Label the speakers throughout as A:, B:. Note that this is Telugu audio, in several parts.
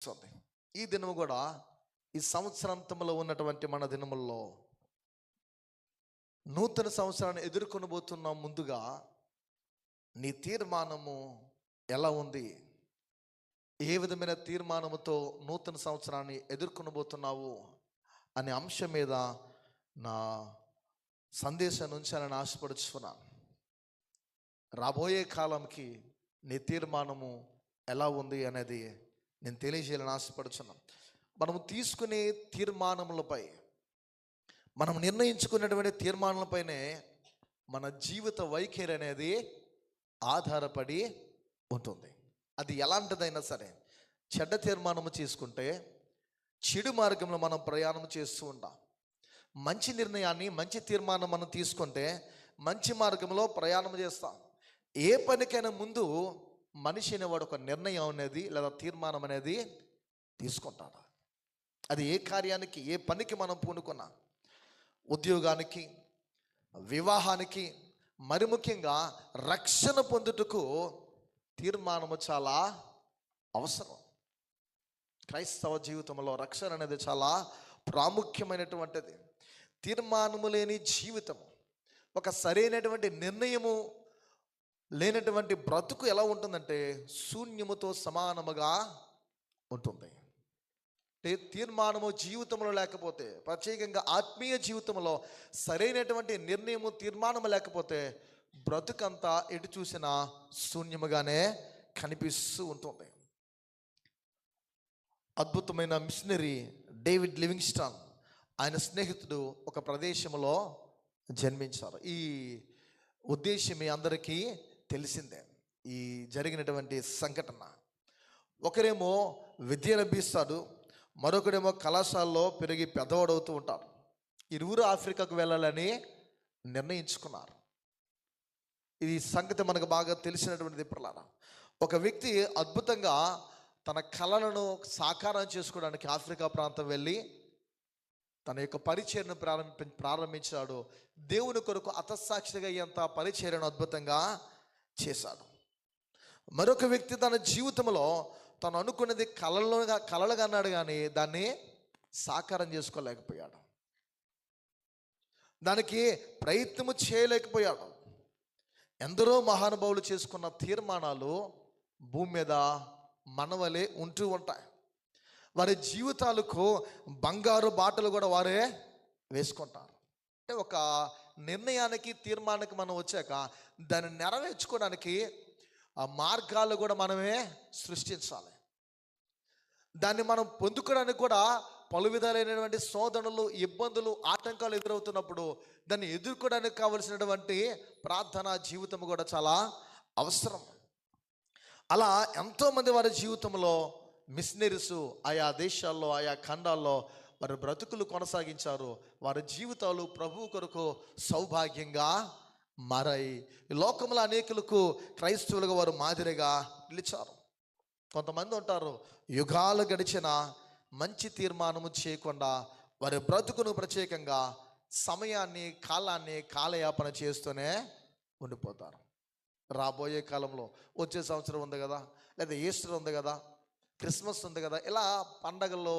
A: ఉంది. ఈ దినము కూడా ఈ సంవత్సరాంతంలో ఉన్నటువంటి మన దినముల్లో నూతన సంవత్సరాన్ని ఎదుర్కొనబోతున్నాం. ముందుగా నీ తీర్మానము ఎలా ఉంది? ఏ విధమైన తీర్మానముతో నూతన సంవత్సరాన్ని ఎదుర్కొనబోతున్నావు అనే అంశం మీద నా సందేశాన్ని ఉంచాలని ఆశపడుచున్నాను. రాబోయే కాలంకి నీ తీర్మానము ఎలా ఉంది అనేది నేను తెలియజేయాలని ఆశపడుచున్నాను. మనము తీసుకునే తీర్మానములపై, మనం నిర్ణయించుకున్నటువంటి తీర్మానాలపైనే మన జీవిత వైఖరి అనేది ఆధారపడి ఉంటుంది. అది ఎలాంటిదైనా సరే, చెడ్డ తీర్మానము చేసుకుంటే చెడు మార్గంలో మనం ప్రయాణం చేస్తూ ఉంటాం. మంచి నిర్ణయాన్ని, మంచి తీర్మానం మనం తీసుకుంటే మంచి మార్గంలో ప్రయాణం చేస్తాం. ఏ పనికైనా ముందు మనిషి అనేవాడు ఒక నిర్ణయం అనేది లేదా తీర్మానం అనేది తీసుకుంటాడు. అది ఏ కార్యానికి, ఏ పనికి మనం పూనుకున్నా, ఉద్యోగానికి, వివాహానికి, మరి ముఖ్యంగా రక్షణ పొందుటకు తీర్మానము చాలా అవసరం. క్రైస్తవ జీవితంలో రక్షణ అనేది చాలా ప్రాముఖ్యమైనటువంటిది. తీర్మానము లేని జీవితము, ఒక సరైనటువంటి నిర్ణయము లేనటువంటి బ్రతుకు ఎలా ఉంటుందంటే శూన్యముతో సమానముగా ఉంటుంది. తీర్మానము జీవితంలో లేకపోతే, ప్రత్యేకంగా ఆత్మీయ జీవితంలో సరైనటువంటి నిర్ణయము, తీర్మానము లేకపోతే బ్రతుకంతా ఎటు చూసినా శూన్యముగానే కనిపిస్తూ ఉంటుంది. అద్భుతమైన మిషనరీ డేవిడ్ లివింగ్స్టన్, ఆయన స్నేహితుడు ఒక ప్రదేశంలో జన్మించారు. ఈ ఉద్దేశం మీ అందరికీ తెలిసిందే. ఈ జరిగినటువంటి సంఘటన, ఒకరేమో విద్యను అభ్యసిస్తాడు, మరొకడేమో కళాశాలలో పెరిగి పెద్దవాడవుతూ ఉంటాడు. ఇరువురు ఆఫ్రికాకు వెళ్ళాలని నిర్ణయించుకున్నారు. ఈ సంగతి మనకు బాగా తెలిసినటువంటిది. పిల్లల, ఒక వ్యక్తి అద్భుతంగా తన కళలను సాకారం చేసుకోవడానికి ఆఫ్రికా ప్రాంతం వెళ్ళి తన యొక్క పరిచర్యను ప్రారంభించాడు. దేవుని కొరకు అతసాక్షిగా అయ్యేంత పరిచర్యను అద్భుతంగా చేశాడు. మరొక వ్యక్తి తన జీవితంలో తను అనుకున్నది కలలుగా అన్నాడు, కానీ దాన్ని సాకారం చేసుకోలేకపోయాడు. దానికి ప్రయత్నము చేయలేకపోయాడు. ఎందరో మహానుభావులు చేసుకున్న తీర్మానాలు భూమి మీద మనవలే ఉంటూ ఉంటాయి. వారి జీవితాలకు బంగారు బాటలు కూడా వారే వేసుకుంటారు. అంటే ఒక నిర్ణయానికి, తీర్మానానికి మనం వచ్చాక దాన్ని నెరవేర్చుకోవడానికి ఆ మార్గాలు కూడా మనమే సృష్టించాలి. దాన్ని మనం పొందుకోవడానికి కూడా పలు విధాలైనటువంటి శోధనలు, ఇబ్బందులు, ఆటంకాలు ఎదురవుతున్నప్పుడు దాన్ని ఎదుర్కోవడానికి కావలసినటువంటి ప్రార్థన జీవితం కూడా చాలా అవసరం. అలా ఎంతోమంది వారి జీవితంలో మిషనరీస్ ఆయా దేశాల్లో, ఆయా ఖండాల్లో వారి బ్రతుకులు కొనసాగించారు. వారి జీవితాలు ప్రభువు కొరకు సౌభాగ్యంగా మారాయి. ఈ లోకంలో అనేకులకు క్రైస్తవులుగా వారు మాదిరిగా నిలిచారు. కొంతమంది ఉంటారు, యుగాలు గడిచిన మంచి తీర్మానము చేయకుండా వారి బ్రతుకును ప్రత్యేకంగా సమయాన్ని, కాలాన్ని కాలయాపన చేస్తూనే ఉండిపోతారు. రాబోయే కాలంలో వచ్చే సంవత్సరం ఉంది కదా, లేదా ఈస్టర్ ఉంది కదా, క్రిస్మస్ ఉంది కదా, ఇలా పండగల్లో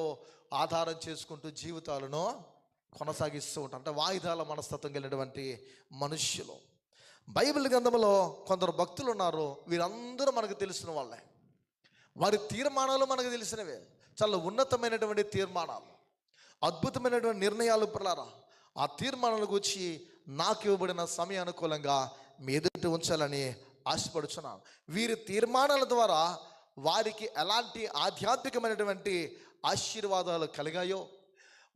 A: ఆధారం చేసుకుంటూ జీవితాలను కొనసాగిస్తూ ఉంటారు. అంటే వాయిదాల మనస్తత్వం కలిగినటువంటి మనుష్యులు. బైబిల్ గ్రంథంలో కొందరు భక్తులు ఉన్నారు. వీరందరూ మనకు తెలిసిన వాళ్ళే. వారి తీర్మానాలు మనకు తెలిసినవే. చాలా ఉన్నతమైనటువంటి తీర్మానాలు, అద్భుతమైనటువంటి నిర్ణయాలు. పిల్లరా, ఆ తీర్మానాలకు వచ్చి నాకు ఇవ్వబడిన సమయానుకూలంగా మీ ఎదుట ఉంచాలని ఆశపడుచున్నాను. వీరి తీర్మానాల ద్వారా వారికి ఎలాంటి ఆధ్యాత్మికమైనటువంటి ఆశీర్వాదాలు కలిగాయో,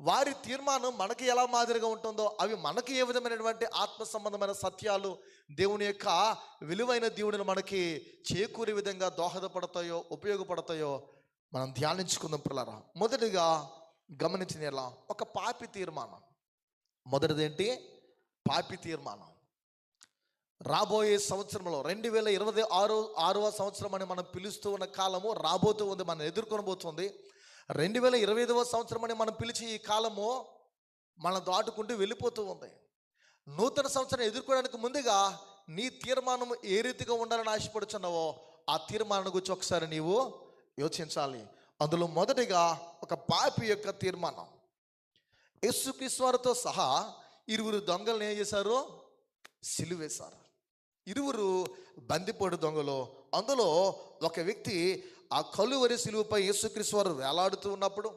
A: వారి తీర్మానం మనకి ఎలా మాదిరిగా ఉంటుందో, అవి మనకి ఏ విధమైనటువంటి ఆత్మ సంబంధమైన సత్యాలు, దేవుని యొక్క విలువైన దేవుడిని మనకి చేకూరే విధంగా దోహదపడతాయో, ఉపయోగపడతాయో మనం ధ్యానించుకుందాం. పిల్లరా, మొదటిగా గమనించిన ఎలా ఒక పాపి తీర్మానం. మొదటిది ఏంటి? పాపి తీర్మానం. రాబోయే సంవత్సరంలో 2026వ సంవత్సరం అని మనం పిలుస్తూ ఉన్న కాలము రాబోతూ ఉంది, మనం ఎదుర్కొనబోతుంది. 2025వ సంవత్సరం అని మనం పిలిచి ఈ కాలము మనం దాటుకుంటూ వెళ్ళిపోతూ ఉంది. నూతన సంవత్సరం ఎదుర్కోవడానికి ముందుగా నీ తీర్మానం ఏ రీతిగా ఉండాలని ఆశపడుచున్నావో ఆ తీర్మానం గురించి ఒకసారి నీవు యోచించాలి. అందులో మొదటిగా ఒక పాపి యొక్క తీర్మానం. యేసుక్రీస్తు వారితో సహా ఇరువురు దొంగలను ఏం చేశారు? సిలువేశారు. ఇరువురు బందిపోటు దొంగలు. అందులో ఒక వ్యక్తి ఆ కలువరి సిలువపై యేసుక్రీస్తు వారు వేలాడుతూ ఉన్నప్పుడు,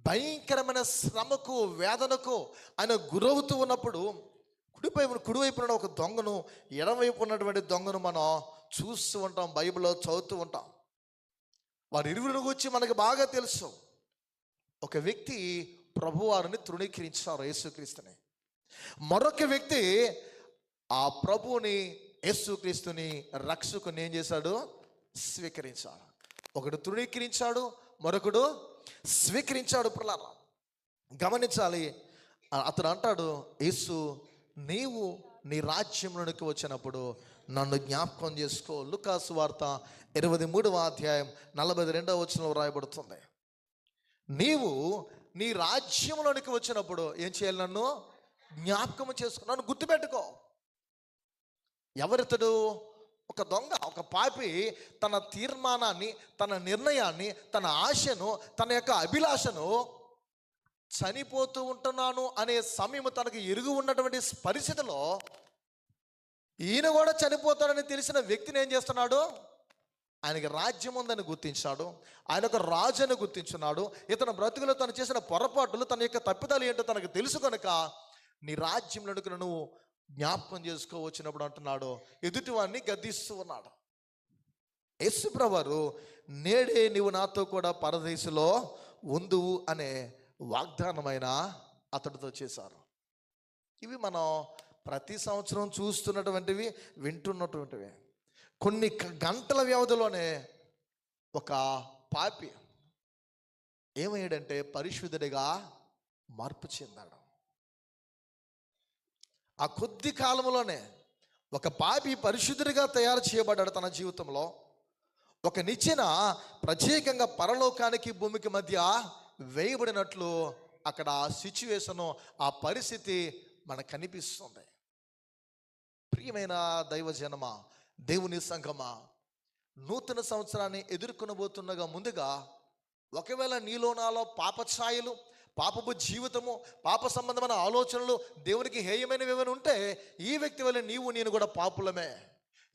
A: భయంకరమైన శ్రమకు వేదనకు ఆయన గురవుతూ ఉన్నప్పుడు, కుడివైపున ఒక దొంగను, ఎడమవైపు ఉన్నటువంటి దొంగను మనం చూస్తూ ఉంటాం, బైబిల్లో చదువుతూ ఉంటాం. వారి ఇరువురిని గురించి మనకు బాగా తెలుసు. ఒక వ్యక్తి ప్రభువారిని తృణీకరించారు, యేసుక్రీస్తుని. మరొక వ్యక్తి ఆ ప్రభువుని, యేసుక్రీస్తుని రక్షకుని ఏం చేశాడు? స్వీకరించాడు. ఒకడు తృణీకరించాడు, మరొకడు స్వీకరించాడు. పిల్లరా గమనించాలి. అతడు అంటాడు, యేసు నీవు నీ రాజ్యంలోనికి వచ్చినప్పుడు నన్ను జ్ఞాపకం చేసుకో. లూకాసు వార్త 23వ అధ్యాయం 42వ వచనంలో రాయబడుతుంది. నీవు నీ రాజ్యంలోనికి వచ్చినప్పుడు ఏం చేయాలి? నన్ను జ్ఞాపకం చేసుకో, నన్ను గుర్తుపెట్టుకో. ఎవరితడు? ఒక దొంగ, ఒక పాపి తన తీర్మానాన్ని, తన నిర్ణయాన్ని, తన ఆశను, తన యొక్క అభిలాషను చనిపోతూ ఉంటున్నాను అనే సమయం తనకు ఎరుగు ఉన్నటువంటి పరిస్థితిలో ఈయన కూడా చనిపోతాడని తెలిసిన వ్యక్తిని ఏం చేస్తున్నాడు? ఆయనకి రాజ్యం ఉందని గుర్తించాడు, ఆయన ఒక రాజుని గుర్తించున్నాడు. ఇతని బ్రతుకులో తను చేసిన పొరపాటులు, తన యొక్క తప్పిదాలు ఏంటో తనకు తెలుసు కనుక నీ రాజ్యంలోనికి నువ్వు జ్ఞాపకం చేసుకోవచ్చినప్పుడు అంటున్నాడు, ఎదుటివాడిని గద్దిస్తూ ఉన్నాడు. యేసు ప్రభువారు నేడే నీవు నాతో కూడా పరదేశంలో ఉందువు అనే వాగ్దానమైన అతడితో చేశారు. ఇవి మనం ప్రతి సంవత్సరం చూస్తున్నటువంటివి, వింటున్నటువంటివి. కొన్ని గంటల వ్యవధిలోనే ఒక పాపి ఏమయ్యాడంటే పరిశుద్ధుడిగా మార్పు చెందాడు. ఆ కొద్ది కాలంలోనే ఒక పాపి పరిశుద్ధుడిగా తయారు చేయబడ్డాడు. తన జీవితంలో ఒక నిచ్చెన ప్రత్యేకంగా పరలోకానికి భూమికి మధ్య వేయబడినట్లు అక్కడ ఆ సిచ్యువేషను, ఆ పరిస్థితి మనకు కనిపిస్తుంది. ప్రియమైన దైవజనమా, దేవుని సంఘమా, నూతన సంవత్సరాన్ని ఎదుర్కొనబోతుండగా ముందుగా ఒకవేళ నీలో నాలో పాపఛాయలు, పాపపు జీవితము, పాప సంబంధమైన ఆలోచనలు, దేవునికి హేయమైనవి ఏమైనా ఉంటే ఈ వ్యక్తి వల్ల నీవు నేను కూడా పాపులమే.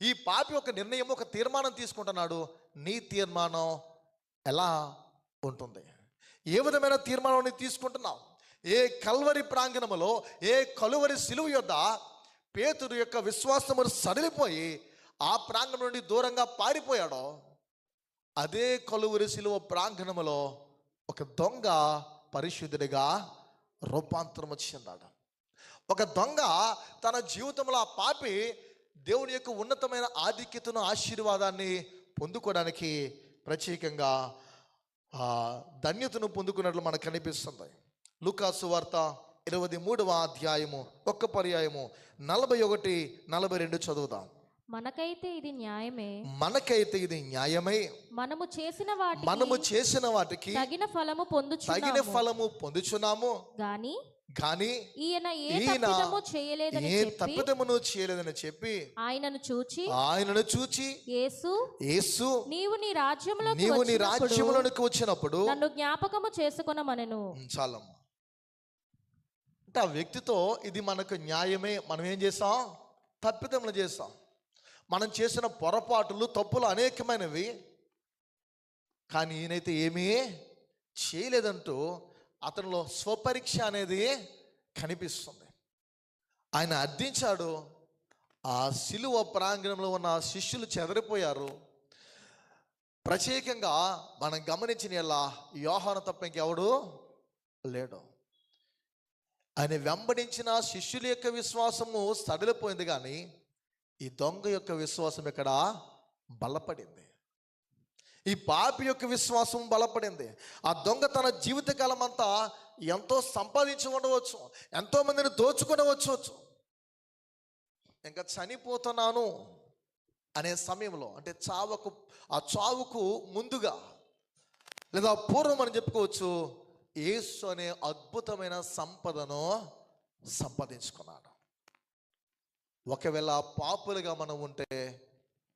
A: ఈ పాపి ఒక నిర్ణయం, ఒక తీర్మానం తీసుకుంటున్నాడు. నీ తీర్మానం ఎలా ఉంటుంది? ఏ విధమైన తీర్మానాన్ని తీసుకుంటున్నావు? ఏ కల్వరి ప్రాంగణములో, ఏ కలువరి సిలువ యొద్ద పేతురు యొక్క విశ్వాసము సడలిపోయి ఆ ప్రాంగణం నుండి దూరంగా పారిపోయాడో, అదే కలువరి సిలువ ప్రాంగణములో ఒక దొంగ పరిశుద్ధుడిగా రూపాంతరం చెందాడు. ఒక దొంగ తన జీవితంలో, ఆ పాపి దేవుని యొక్క ఉన్నతమైన ఆధిక్యతను, ఆశీర్వాదాన్ని పొందుకోవడానికి ప్రత్యేకంగా ధన్యతను పొందుకున్నట్లు మనకు కనిపిస్తుంది. లూకాసు వార్త 23వ అధ్యాయము 1 పర్యాయము 41, 42 చదువుదాం.
B: మనకైతే ఇది న్యాయమే,
A: మనకైతే ఇది న్యాయమే,
B: మనము చేసిన వాటికి
A: తగిన ఫలము పొందుచున్నాము గాని ఈయన ఏ తప్పిదమును చేయలేదని చెప్పి ఆయనను చూచి యేసు నీవు నీ రాజ్యములోనికి వచ్చినప్పుడు
B: నన్ను జ్ఞాపకము చేసుకొనమనెను.
A: చాలమ్మ. అంటే ఆ వ్యక్తితో ఇది మనకు న్యాయమే. మనం ఏం చేసాం? తప్పిదములు చేసాం. మనం చేసిన పొరపాటులు, తప్పులు అనేకమైనవి. కానీ ఈయనైతే ఏమీ చేయలేదంటూ అతనిలో స్వపరీక్ష అనేది కనిపిస్తుంది. ఆయన అర్థించాడు. ఆ సిలువ ప్రాంగణంలో ఉన్న శిష్యులు చెదరిపోయారు. ప్రత్యేకంగా మనం గమనించిన ఎలా యోహాను తప్ప ఇంకెవడు లేడు. ఆయన వెంబడించిన శిష్యుల యొక్క విశ్వాసము సడలిపోయింది, కానీ ఈ దొంగ యొక్క విశ్వాసం ఇక్కడ బలపడింది. ఈ పాపి యొక్క విశ్వాసం బలపడింది. ఆ దొంగ తన జీవితకాలం అంతా ఎంతో సంపాదించి ఉండవచ్చు, ఎంతో మందిని దోచుకునవచ్చు. ఇంకా చనిపోతున్నాను అనే సమయంలో, అంటే చావుకు ముందుగా లేదా పూర్వం అని చెప్పుకోవచ్చు, యేసు అనే అద్భుతమైన సంపదను సంపాదించుకున్నాడు. ఒకవేళ పాపులుగా మనం ఉంటే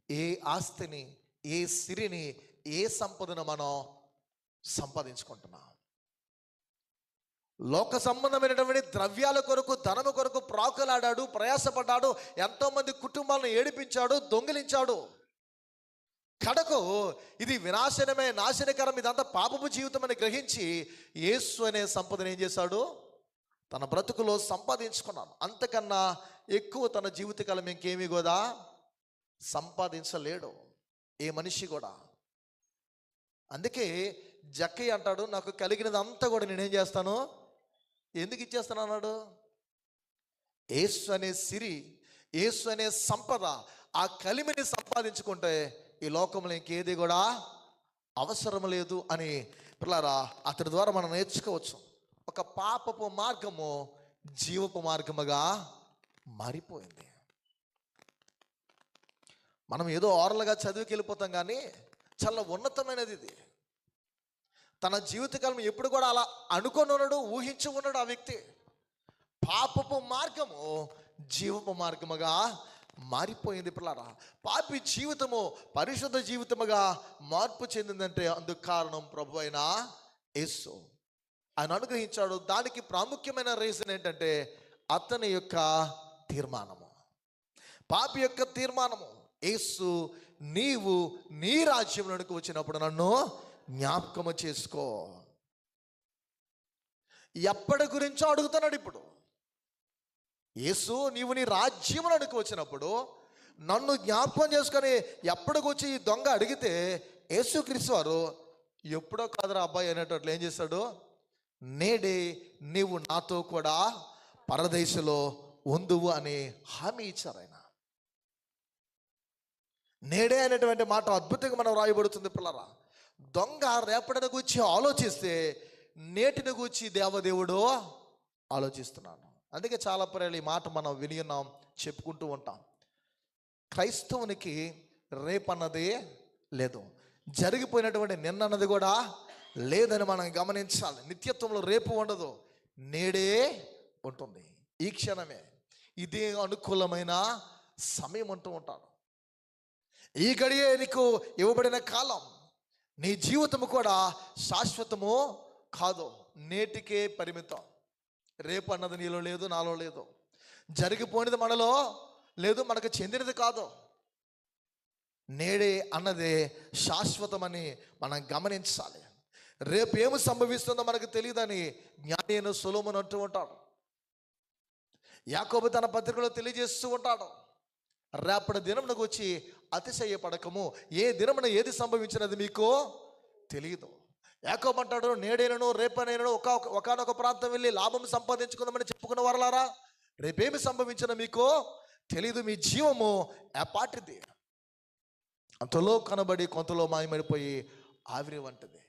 A: ఏ ఆస్తిని, ఏ సిరిని, ఏ సంపదను మనం సంపాదించుకుంటున్నా. లోక సంబంధమైనటువంటి ద్రవ్యాల కొరకు, ధనము కొరకు ప్రాకులాడాడు, ప్రయాసపడ్డాడు, ఎంతోమంది కుటుంబాలను ఏడిపించాడు, దొంగిలించాడు. కడకు ఇది వినాశనమే, నాశనకరం, ఇదంతా పాపపు జీవితం అని గ్రహించి యేసు అనే సంపదను ఏం చేశాడు? తన బ్రతుకులో సంపాదించుకున్నాను. అంతకన్నా ఎక్కువ తన జీవితకాలం ఇంకేమీ కూడా సంపాదించలేడు ఏ మనిషి కూడా. అందుకే జక్కయ్య అంటాడు, నాకు కలిగినదంతా కూడా నేనేం చేస్తాను, ఎందుకు ఇచ్చేస్తాను అన్నాడు? యేసు అనే సిరి, యేసు అనే సంపద, ఆ కలిమిని సంపాదించుకుంటే ఈ లోకంలో ఇంకేది కూడా అవసరం లేదు అని పిల్లారా అతడి ద్వారా మనం నేర్చుకోవచ్చు. ఒక పాపపు మార్గము జీవపు మార్గముగా మారిపోయింది. మనం ఏదో ఓరల్గా చదివికి వెళ్ళిపోతాం, కానీ చాలా ఉన్నతమైనది ఇది. తన జీవితకాలం ఎప్పుడు కూడా అలా అనుకొని ఉన్నాడు, ఊహించి ఉన్నాడు ఆ వ్యక్తి. పాపపు మార్గము జీవపు మార్గముగా మారిపోయింది పిల్లారా. పాపి జీవితము పరిశుద్ధ జీవితముగా మార్పు చెందిందంటే అందుకు కారణం ప్రభు అయిన యేసు. ఆయన అనుగ్రహించాడు. దానికి ప్రాముఖ్యమైన రీజన్ ఏంటంటే అతని యొక్క తీర్మానము, పాపి యొక్క తీర్మానము. యేసు, నీవు నీ రాజ్యంలోనికి వచ్చినప్పుడు నన్ను జ్ఞాపకము చేసుకో. ఎప్పటి గురించో అడుగుతున్నాడు ఇప్పుడు. యేసు, నీవు నీ రాజ్యంలోనికి వచ్చినప్పుడు నన్ను జ్ఞాపకం చేసుకొని ఎప్పటికి వచ్చి ఈ దొంగ అడిగితే యేసుక్రీస్తు వారు ఎప్పుడో కాదురా అబ్బాయి అనేటట్లు ఏం చేశాడు? నేడే నీవు నాతో కూడా పరదేశంలో ఉందువు అని హామీ ఇచ్చారు ఆయన. నేడే అనేటువంటి మాట అద్భుతంగా మనం రాయబడుతుంది పిల్లరా. దొంగ రేపటిని గురించి ఆలోచిస్తే నేటిని గురించి దేవదేవుడు ఆలోచిస్తున్నాను. అందుకే చాలా ప్రేరణ ఈ మాట మనం విని ఉన్నాం, చెప్పుకుంటూ ఉంటాం. క్రైస్తవునికి రేపన్నది లేదు, జరిగిపోయినటువంటి నిన్నన్నది కూడా లేదని మనం గమనించాలి. నిత్యత్వంలో రేపు ఉండదు, నేడే ఉంటుంది. ఈ క్షణమే, ఇదే అనుకూలమైన సమయం అంటూ ఉంటాను. ఈ గడియే నీకు ఇవ్వబడిన కాలం. నీ జీవితము కూడా శాశ్వతము కాదు, నేటికే పరిమితం. రేపు అన్నది నీలో లేదు, నాలో లేదు. జరిగిపోయినది మనలో లేదు, మనకు చెందినది కాదు. నేడే అన్నదే శాశ్వతమని మనం గమనించాలి. రేపు ఏమి సంభవిస్తుందో మనకు తెలియదని జ్ఞాని అయిన సొలొమోను అంటూ ఉంటాడు. యాకోబు తన పత్రికలో తెలియజేస్తూ ఉంటాడు, రేపటి దినమునకు వచ్చి అతిశయపడకము, ఏ దినమున ఏది సంభవించినది మీకు తెలియదు. యాకోబు అంటాడు, నేడైనను రేపనైనను ఒకనొక ప్రాంతం వెళ్ళి లాభం సంపాదించుకుందామని చెప్పుకున్న వారలారా, రేపేమి సంభవించిన మీకు తెలీదు. మీ జీవము ఏపాటిది, అంతలో కనబడి కొంతలో మాయమైపోయి ఆవిరి వంటిది.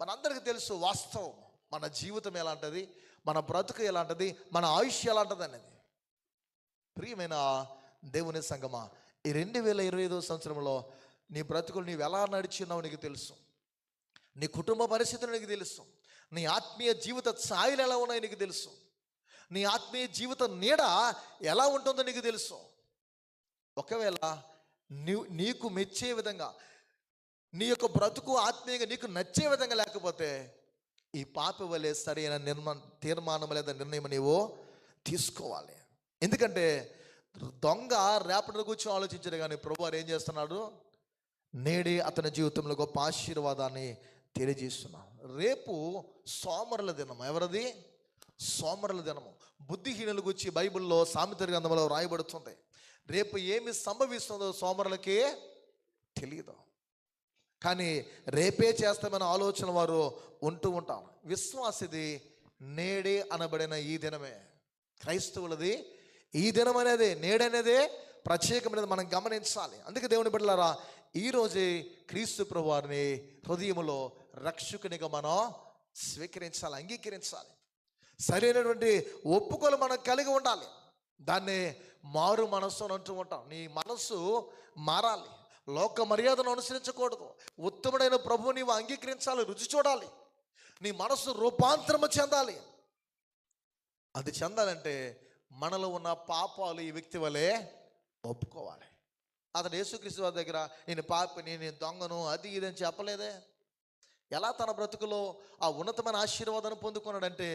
A: మనందరికీ తెలుసు వాస్తవం. మన జీవితం ఎలాంటిది, మన బ్రతుకు ఎలాంటిది, మన ఆయుష్ ఎలాంటిది అనేది. ప్రియమైన దేవుని సంగమా, ఈ 2025 సంవత్సరంలో నీ బ్రతుకులు నీవు ఎలా నడిచినావు నీకు తెలుసు. నీ కుటుంబ పరిస్థితులు నీకు తెలుసు. నీ ఆత్మీయ జీవిత ఛాయలు ఎలా ఉన్నాయో నీకు తెలుసు. నీ ఆత్మీయ జీవిత నీడ ఎలా ఉంటుందో నీకు తెలుసు. ఒకవేళ నీకు మెచ్చే విధంగా, నీ యొక్క బ్రతుకు ఆత్మీయంగా నీకు నచ్చే విధంగా లేకపోతే ఈ పాపి వలె సరైన తీర్మానం లేదా నిర్ణయం నీవు తీసుకోవాలి. ఎందుకంటే దొంగ రేపటి గురించి ఆలోచించాడు, కానీ ప్రభువారు ఏం చేస్తున్నాడు? నేడే అతని జీవితంలో గొప్ప ఆశీర్వాదాన్ని తెలియజేస్తున్నాడు. రేపు సోమరుల దినము. ఎవరిది? సోమరుల దినము. బుద్ధిహీనుల గురించి బైబిల్లో సామెతల గ్రంథంలో రాయబడుతుంది. రేపు ఏమి సంభవిస్తుందో సోమరులకే తెలియదు, కానీ రేపే చేస్తామన్న ఆలోచన వారు ఉంటూ ఉంటారు. విశ్వాసిది నేడే అనబడిన ఈ దినమే. క్రైస్తవులది ఈ దినం అనేది, నేడనేదే ప్రత్యేకమైనది మనం గమనించాలి. అందుకే దేవుని బిడ్డలారా, ఈరోజే క్రీస్తు ప్రభువారిని హృదయములో రక్షకునిగా మనం స్వీకరించాలి, అంగీకరించాలి. సరైనటువంటి ఒప్పుకోలు మనం కలిగి ఉండాలి. దాన్నే మారు మనస్సు అని అంటూ ఉంటాం. నీ మనస్సు మారాలి, లోక మర్యాదను అనుసరించకూడదు. ఉత్తముడైన ప్రభువు నీవు అంగీకరించాలి, రుచి చూడాలి. నీ మనస్సు రూపాంతరము చెందాలి. అది చెందాలంటే మనలో ఉన్న పాపాలు ఈ వ్యక్తి వలె ఒప్పుకోవాలి. అతడు యేసుక్రీస్తు వారి దగ్గర నేను పాపిని, నేను దొంగను, అది ఇది అని చెప్పలేదే. ఎలా తన బ్రతుకులో ఆ ఉన్నతమైన ఆశీర్వాదాన్ని పొందుకున్నాడంటే,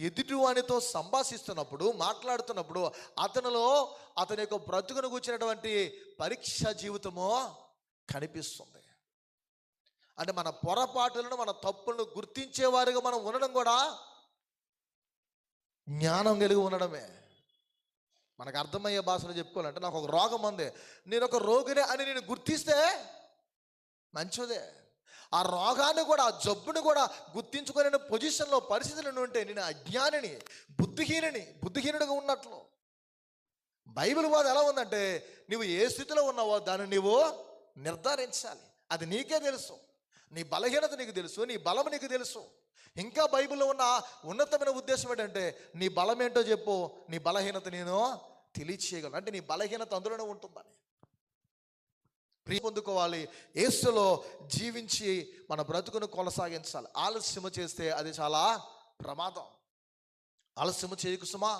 A: ఎదుటివానితో సంభాషిస్తున్నప్పుడు, మాట్లాడుతున్నప్పుడు అతని యొక్క బ్రతుకును కూర్చున్నటువంటి పరీక్ష జీవితము కనిపిస్తుంది. అంటే మన పొరపాటులను, మన తప్పులను గుర్తించేవారుగా మనం ఉండడం కూడా జ్ఞానం కలిగి ఉండడమే. మనకు అర్థమయ్యే భాషలో చెప్పుకోవాలంటే, నాకు ఒక రోగం ఉంది, నేను ఒక రోగినే అని నేను గుర్తిస్తే మంచిదే. ఆ రోగాన్ని కూడా, ఆ జబ్బుని కూడా గుర్తించుకునే పొజిషన్లో, పరిస్థితులను ఉంటే నేను అజ్ఞానిని, బుద్ధిహీనుడిగా ఉన్నట్లు. బైబిల్ వాద ఎలా ఉందంటే, నువ్వు ఏ స్థితిలో ఉన్నావో దాన్ని నీవు నిర్ధారించాలి. అది నీకే తెలుసు. నీ బలహీనత నీకు తెలుసు, నీ బలం నీకు తెలుసు. ఇంకా బైబిల్లో ఉన్న ఉన్నతమైన ఉద్దేశం ఏంటంటే, నీ బలం ఏంటో చెప్పు, నీ బలహీనత నేను తెలియచేయగలను. అంటే నీ బలహీనత అందులోనే ఉంటుందని పొందుకోవాలి. యేసులో జీవించి మన బ్రతుకును కొనసాగించాలి. ఆలస్యము చేస్తే అది చాలా ప్రమాదం. ఆలస్యము చేయకు సుమా.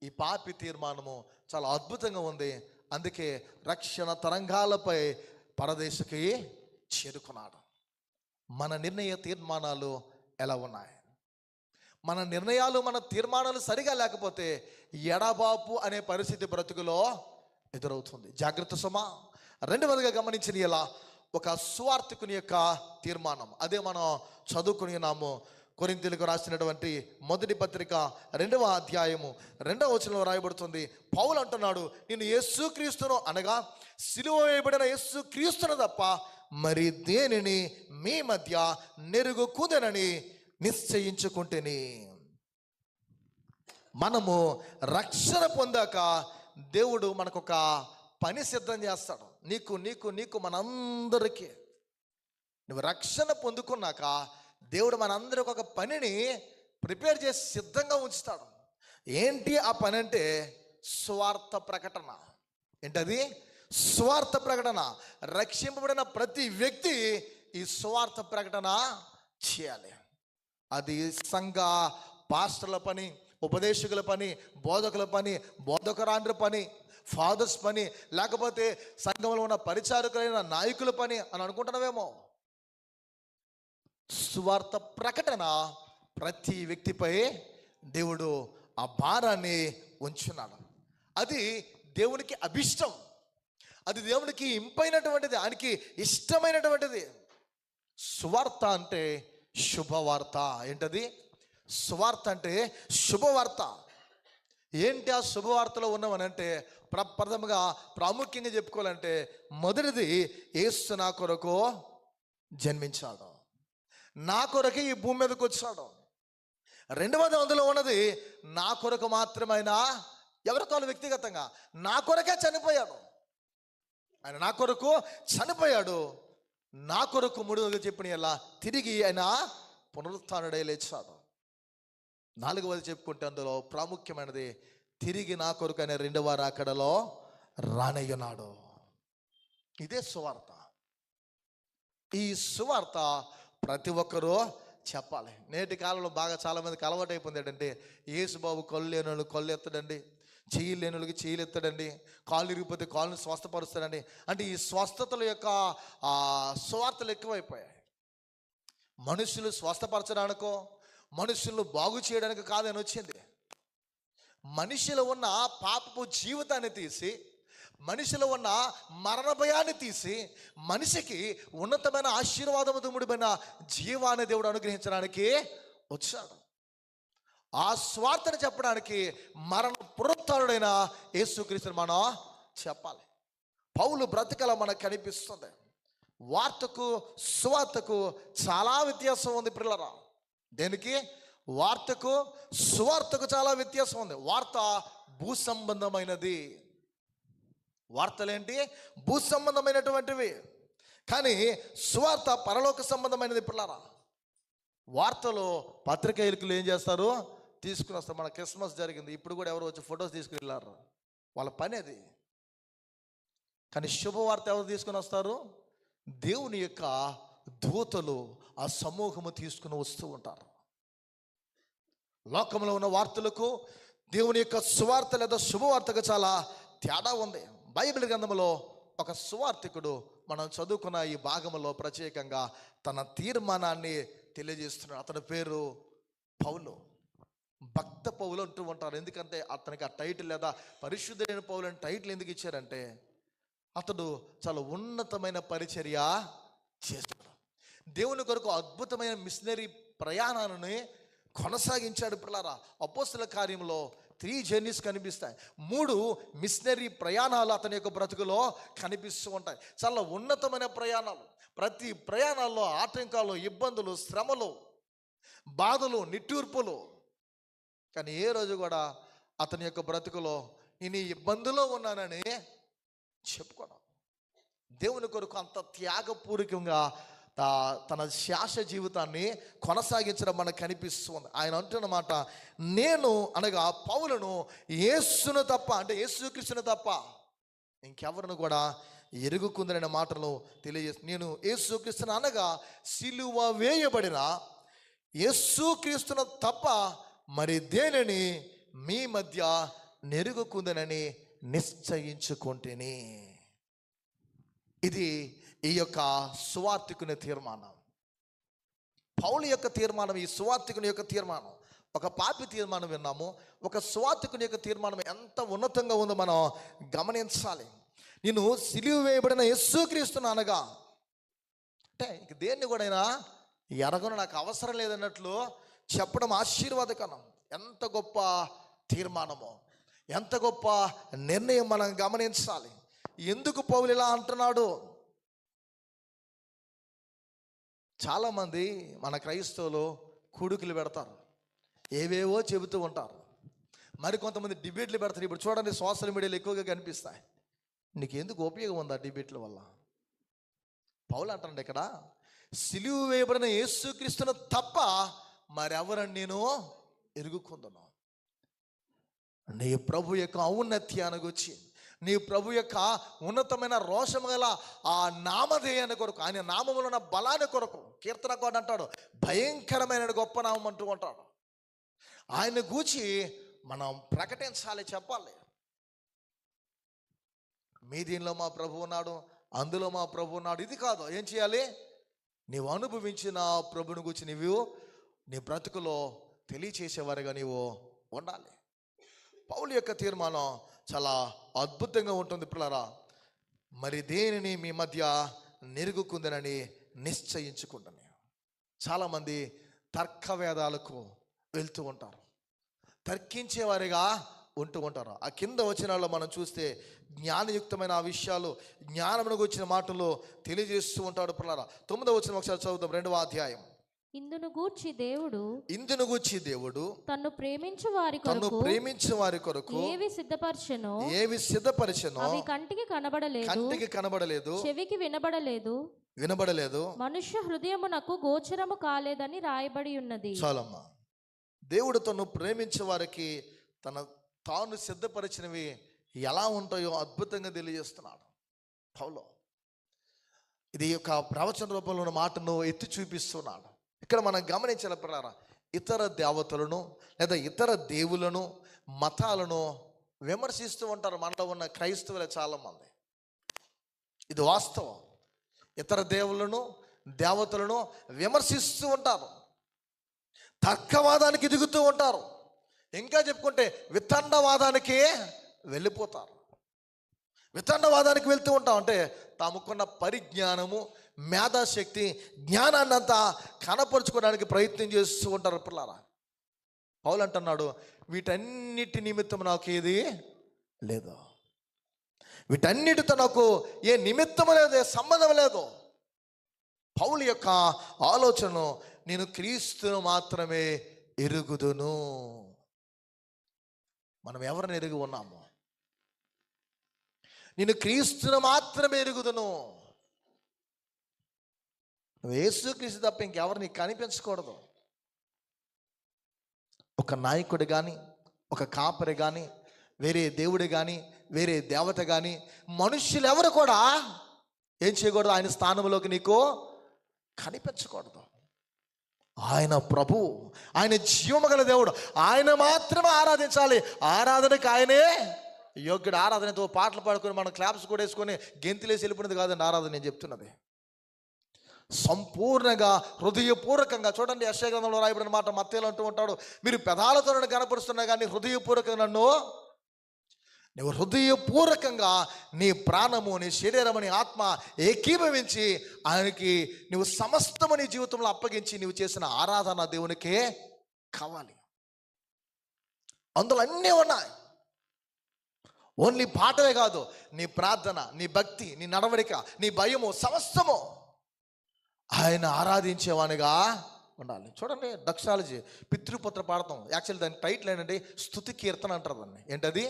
A: ఈ పాపి తీర్మానము చాలా అద్భుతంగా ఉంది. అందుకే రక్షణ తరంగాలపై పరదేశకి చేరుకున్నాడు. మన నిర్ణయ తీర్మానాలు ఎలా ఉన్నాయి? మన నిర్ణయాలు, మన తీర్మానాలు సరిగా లేకపోతే ఎడబాపు అనే పరిస్థితి బ్రతుకులో ఎదురవుతుంది. జాగ్రత్త సుమా. రెండవదిగా గమనించిన ఇలా ఒక సువార్తికుని యొక్క తీర్మానం, అదే మనం చదువుకుని ఉన్నాము. కొరింథీయులకు రాసినటువంటి మొదటి పత్రిక 2వ అధ్యాయము 2వ వచనంలో రాయబడుతుంది. పౌలు అంటున్నాడు, నేను యేసుక్రీస్తును, అనగా సిలువ వేయబడిన యేసుక్రీస్తును తప్ప మరి దేనిని మీ మధ్య నెరుగుకుదనని నిశ్చయించుకుంటేని. మనము రక్షణ పొందాక దేవుడు మనకొక పని సిద్ధం చేస్తాడు. నీకు మనందరికీ. నువ్వు రక్షణ పొందుకున్నాక దేవుడు మనందరికి ఒక పనిని ప్రిపేర్ చేసి సిద్ధంగా ఉంచుతాడు. ఏంటి ఆ పని అంటే స్వార్థ ప్రకటన. ఏంటది? స్వార్థ ప్రకటన. రక్షింపబడిన ప్రతి వ్యక్తి ఈ స్వార్థ ప్రకటన చేయాలి. అది సంఘ పాస్టర్ల పని, ఉపదేశకుల పని, బోధకుల పని, బోధకురాండ్ర పని, ఫాదర్స్ పని, లేకపోతే సంఘంలో ఉన్న పరిచారకులైన నాయకుల పని అని అనుకుంటున్నావేమో. సువార్త ప్రకటన ప్రతి వ్యక్తిపై దేవుడు ఆ భారాన్ని ఉంచున్నాడు. అది దేవునికి అభిష్టం, అది దేవునికి ఇంపైనటువంటిది, ఆయనకి ఇష్టమైనటువంటిది. సువార్త అంటే శుభవార్త. ఏంటది? సువార్త అంటే శుభవార్త. ఏంటి ఆ శుభవార్తలో ఉన్నవనంటే, ప్రథమంగా ప్రాముఖ్యంగా చెప్పుకోవాలంటే, మొదటిది యేసు నా కొరకు జన్మించాడు, నా కొరకే ఈ భూమి మీదకి వచ్చాడు. రెండవది అందులో ఉన్నది నా కొరకు మాత్రమైనా, ఎవరితో వ్యక్తిగతంగా నా కొరకే చనిపోయాడు. ఆయన నా కొరకు చనిపోయాడు. నా కొరకు మూడవదిగా చెప్పిన ఎలా తిరిగి ఆయన పునరుత్థానుడై లేచాడు. నాలుగవది చెప్పుకుంటే అందులో ప్రాముఖ్యమైనది తిరిగి నా కొరకు అనే రెండవ రాకడలో రానయ్యున్నాడు. ఇదే సువార్త. ఈ సువార్త ప్రతి ఒక్కరూ చెప్పాలి. నేటి కాలంలో బాగా చాలామందికి అలవాటు అయిపోయింది ఏంటంటే, యేసుబాబు కళ్ళు లేని వాళ్ళు కళ్ళు ఎత్తడండి, చెయ్యి లేని వాళ్ళకి చెయ్యిలు ఎత్తడండి, కాళ్ళు ఇరిగిపోతే కాళ్ళని స్వస్థపరుస్తాడండి. అంటే ఈ స్వస్థతల యొక్క సువార్తలు ఎక్కువైపోయాయి. మనుషులు స్వస్థపరచడానికో, మనుషులను బాగు చేయడానికి కాదని వచ్చింది. మనిషిలో ఉన్న పాపపు జీవితాన్ని తీసి, మనిషిలో ఉన్న మరణ భయాన్ని తీసి, మనిషికి ఉన్నతమైన ఆశీర్వాదముతో ముడిపోయిన జీవాన్ని దేవుడు అనుగ్రహించడానికి వచ్చాడు. ఆ స్వార్థను చెప్పడానికి మరణ పునరుత్థానుడైన యేసుక్రీస్తుని మనం చెప్పాలి. పౌలు బ్రతికల మనకు కనిపిస్తుంది. వార్తకు సువార్తకు చాలా వ్యత్యాసం ఉంది పిల్లరా. దేనికి? వార్తకు సువార్తకు చాలా వ్యత్యాసం ఉంది. వార్త భూ సంబంధమైనది. వార్తలేంటి? భూ సంబంధమైనటువంటివి. కానీ సువార్త పరలోక సంబంధమైనది పిల్లరా. వార్తలో పత్రికేయులు ఏం చేస్తారు? తీసుకుని వస్తారు. మన క్రిస్మస్ జరిగింది, ఇప్పుడు కూడా ఎవరు వచ్చి ఫొటోస్ తీసుకుని వెళ్ళారు, వాళ్ళ పని అది. కానీ శుభవార్త ఎవరు తీసుకుని వస్తారు? దేవుని యొక్క దూతలు, ఆ సమూహము తీసుకుని వస్తూ ఉంటారు. లోకంలో ఉన్న వార్తలకు దేవుని యొక్క సువార్త లేదా శుభవార్తకు చాలా తేడా ఉంది. బైబిల్ గ్రంథంలో ఒక సువార్తికుడు మనం చదువుకున్న ఈ భాగంలో ప్రత్యేకంగా తన తీర్మానాన్ని తెలియజేస్తున్నాడు. అతని పేరు పౌలు, భక్త పౌలు అంటూ ఉంటారు. ఎందుకంటే అతనికి ఆ టైటిల్ లేదా పరిశుద్ధుడైన పౌలు అని టైటిల్ ఎందుకు ఇచ్చారంటే అతడు చాలా ఉన్నతమైన పరిచర్య చేస్తాడు. దేవుని కొరకు అద్భుతమైన మిషనరీ ప్రయాణాలను కొనసాగించాడు. పిల్లరా, అపోస్తల కార్యంలో 3 జర్నీస్ కనిపిస్తాయి. 3 మిషనరీ ప్రయాణాలు అతని యొక్క బ్రతుకులో కనిపిస్తూ ఉంటాయి. చాలా ఉన్నతమైన ప్రయాణాలు. ప్రతి ప్రయాణాల్లో ఆటంకాలు, ఇబ్బందులు, శ్రమలు, బాధలు, నిట్టూర్పులు. కానీ ఏ రోజు కూడా అతని యొక్క బ్రతుకులో నేను ఇబ్బందులో ఉన్నానని చెప్పుకోవడం. దేవుని కొరకు అంత త్యాగపూర్వకంగా తన శాశ్వత జీవితాన్ని కొనసాగించడం మనకు కనిపిస్తుంది. ఆయన అంటున్నమాట, నేను అనగా పౌలును యేసును తప్ప, అంటే యేసుక్రీస్తును తప్ప ఇంకెవరిని కూడా ఎరుగుకుందనే మాటలు తెలియజేస్తుంది. నేను యేసుక్రీస్తును అనగా సిలువ వేయబడిన యేసుక్రీస్తును తప్ప మరి దేనిని మీ మధ్య నెరుగుకుందనని నిశ్చయించుకుంటేని. ఇది ఈ యొక్క సువార్తికుని తీర్మానం, పౌలు యొక్క తీర్మానం, ఈ సువార్తికుని యొక్క తీర్మానం. ఒక పాపి తీర్మానం విన్నాము, ఒక సువార్తికుని యొక్క తీర్మానం ఎంత ఉన్నతంగా ఉందో మనం గమనించాలి. నేను సిలువ వేయబడిన యేసుక్రీస్తును అనగా, అంటే ఇంక దేన్ని కూడా ఎరగను, నాకు అవసరం లేదన్నట్లు చెప్పడం ఆశీర్వాదకరం. ఎంత గొప్ప తీర్మానమో, ఎంత గొప్ప నిర్ణయం మనం గమనించాలి. ఎందుకు పౌలు ఇలా అంటున్నాడు? చాలామంది మన క్రైస్తవులు కూడుకులు పెడతారు, ఏవేవో చెబుతూ ఉంటారు. మరి కొంతమంది డిబేట్లు పెడతారు. ఇప్పుడు చూడండి, సోషల్ మీడియాలో ఎక్కువగా కనిపిస్తాయి. నీకు ఎందుకు ఉపయోగం ఉంది ఆ డిబేట్ల వల్ల? పౌలు అంటాడు ఇక్కడ, సిలువ వేయబడిన యేసుక్రీస్తును తప్ప మరెవరని నేను ఎరుగుకుందును. నీ ప్రభు యొక్క ఔన్నత్యానికి వచ్చి, నీ ప్రభు యొక్క ఉన్నతమైన రోషము గల ఆ నామధేయాన్ని కొరకు, ఆయన నామములో ఉన్న బలాన్ని కొరకు, కీర్తనకోడు అంటాడు, భయంకరమైన గొప్ప నామం అంటూ ఉంటాడు. ఆయన గూర్చి మనం ప్రకటించాలి, చెప్పాలి. మీ దీనిలో మా ప్రభు ఉన్నాడు, అందులో మా ప్రభు ఉన్నాడు, ఇది కాదు. ఏం చేయాలి? నీవు అనుభవించిన ప్రభుని గూర్చి నీవు నీ బ్రతుకులో తెలియచేసేవారుగా నీవు ఉండాలి. పౌలు యొక్క తీర్మానం చాలా అద్భుతంగా ఉంటుంది. పిల్లరా, మరి దేనిని మీ మధ్య నెరుగుకుందనని నిశ్చయించుకుంటాను. చాలామంది తర్కవేదాలకు వెళ్తూ ఉంటారు, తర్కించేవారిగా ఉంటూ ఉంటారు. ఆ కింద వచనాల్లో మనం చూస్తే జ్ఞానయుక్తమైన ఆ విషయాలు, జ్ఞానమునకు వచ్చిన మాటలు తెలియజేస్తూ ఉంటాడు. పిల్లరా, 9వ వచనం ఒకసారి చదువుతాం, 2వ అధ్యాయం.
B: ఇందును గూర్చి దేవుడు తన్ను ప్రేమించు వారి కొరకు ఏవి సిద్ధపరచెనో అవి కంటికి కనబడలేదు, చెవికి వినబడలేదు, మనుష్య హృదయమునకు గోచరము కాలేదని రాయబడి ఉన్నది. చాలమ్మా,
A: దేవుడు తను ప్రేమించే వారికి తాను సిద్ధపరిచినవి ఎలా ఉంటాయో అద్భుతంగా తెలియజేస్తున్నాడు పౌలు. ఇది యొక్క ప్రవచన రూపంలో ఉన్న మాటను ఎత్తి చూపిస్తున్నాడు. ఇక్కడ మనం గమనించాలి పిల్లరా, ఇతర దేవతలను లేదా ఇతర దేవులను, మతాలను విమర్శిస్తూ ఉంటారు మనలో ఉన్న క్రైస్తవులే చాలామంది. ఇది వాస్తవం. ఇతర దేవులను, దేవతలను విమర్శిస్తూ ఉంటారు, తర్కవాదానికి దిగుతూ ఉంటారు, ఇంకా చెప్పుకుంటే వితండవాదానికి వెళ్ళిపోతారు. వితండవాదానికి వెళ్తూ ఉంటాం అంటే తమకున్న పరిజ్ఞానము, మేధాశక్తి, జ్ఞానాన్ని అంతా కనపరుచుకోవడానికి ప్రయత్నం చేస్తూ ఉంటారు పిల్లరా. పౌలు అంటున్నాడు, వీటన్నిటి నిమిత్తం నాకు ఏది లేదు, వీటన్నిటితో నాకు ఏ నిమిత్తము లేదు, ఏ సంబంధం లేదు. పౌలు యొక్క ఆలోచనను నేను క్రీస్తును మాత్రమే ఎరుగుదును. మనం ఎవరిని ఎరుగు ఉన్నాము? నేను క్రీస్తును మాత్రమే ఎరుగుదును. యేసుక్రీస్తు తప్ప ఇంకెవరిని కనిపించకూడదు. ఒక నాయకుడు కానీ, ఒక కాపరి కానీ, వేరే దేవుడు కానీ, వేరే దేవత కానీ, మనుష్యులు ఎవరు కూడా ఏం చేయకూడదు? ఆయన స్థానంలోకి నీకు కనిపించకూడదు. ఆయన ప్రభు, ఆయన జీవము గల దేవుడు, ఆయన మాత్రమే ఆరాధించాలి. ఆరాధనకు ఆయనే యోగ్యుడు ఆరాధనతో పాటలు పాడుకొని మనం క్లాప్స్ కూడా వేసుకొని గెంతులేసి వెళ్ళిపోయినది కాదండి ఆరాధన. నేను చెప్తున్నది సంపూర్ణంగా హృదయపూర్వకంగా. చూడండి, యెషయా గ్రంథంలో రాయబడిన మాట మత్తయిలో అంటూ ఉంటాడు, మీరు పెదాలతో నన్ను కనపరుస్తున్నా కానీ హృదయపూర్వకంగా నువ్వు హృదయపూర్వకంగా నీ ప్రాణము, నీ శరీరము, నీ ఆత్మ ఏకీభవించి ఆయనకి నువ్వు సమస్తము నీ జీవితంలో అప్పగించి నువ్వు చేసిన ఆరాధన దేవునికే కావాలి. అందులో అన్నీ ఉన్నాయి. ఓన్లీ పాటలే కాదు, నీ ప్రార్థన, నీ భక్తి, నీ నడవడిక, నీ భయము, సమస్తము ఆయన ఆరాధించేవానిగా ఉండాలి. చూడండి, డక్సాలజీ పితృపుత్ర పాడతాం. యాక్చువల్లీ దాని టైటిల్ ఏంటంటే స్తుతి కీర్తన అంటారు దాన్ని. ఏంటది?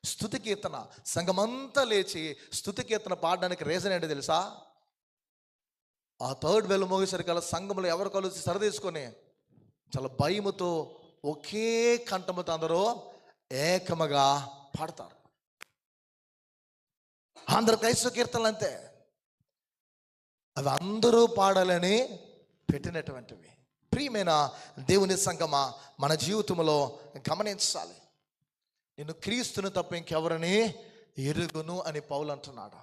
A: స్తుతి కీర్తన. సంఘమంతా లేచి స్తుతి కీర్తన పాడడానికి రీజన్ ఏంటో తెలుసా? ఆ థర్డ్ బెల్ మోగేసరికల్లా సంఘంలో ఎవరు కలిసి సరిదీసుకొని చాలా భయముతో ఒకే కంఠముతో అందరూ ఏకముగా పాడతారు. ఆంధ్ర క్రైస్తవ కీర్తనలు అంతే, అవి అందరూ పాడాలని పెట్టినటువంటివి. ప్రియమైన దేవుని సంగమా, మన జీవితంలో గమనించాలి, నేను క్రీస్తును తప్ప ఇంకెవరిని ఎరుగును అని పౌలు అంటున్నాడు.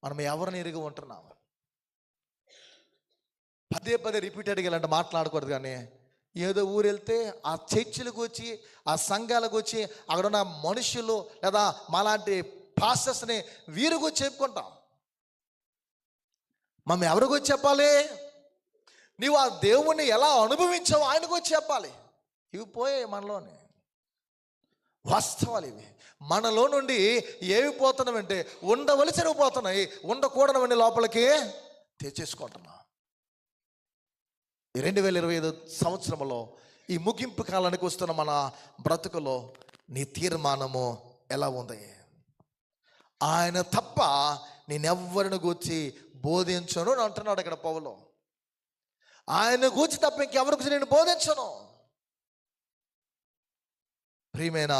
A: మనం ఎవరిని ఎరుగు ఉంటున్నాము? పదే పదే రిపీటెడ్గా ఇలాంటి మాట్లాడకూడదు. కానీ ఏదో ఊరు వెళ్తే ఆ చర్చిలకు వచ్చి, ఆ సంఘాలకు వచ్చి, అక్కడ ఉన్న మనుషులు లేదా మాలాంటి పాస్టర్స్ని వీరి గురించి చెప్పుకుంటాం. మనం ఎవరి గురించి చెప్పాలి? నీవు ఆ దేవుణ్ణి ఎలా అనుభవించావు ఆయన గురించి చెప్పాలి. ఇవి పోయే మనలోనే వాస్తవాలు. ఇవి మనలో నుండి ఏవి పోతున్నామంటే ఉండవలసినవి పోతున్నాయి, ఉండకూడనివన్నీ లోపలికి తెచ్చేసుకుంటున్నాం. 2025 సంవత్సరంలో ఈ ముగింపు కాలానికి వస్తున్న మన బ్రతుకులో నీ తీర్మానము ఎలా ఉంది? ఆయన తప్ప నేనెవ్వరిని గూర్చి బోధించను అని అంటున్నాడు ఇక్కడ పౌలు. ఆయన గూర్చి తప్ప ఇంకెవరి గురించి నేను బోధించను. ప్రియమైన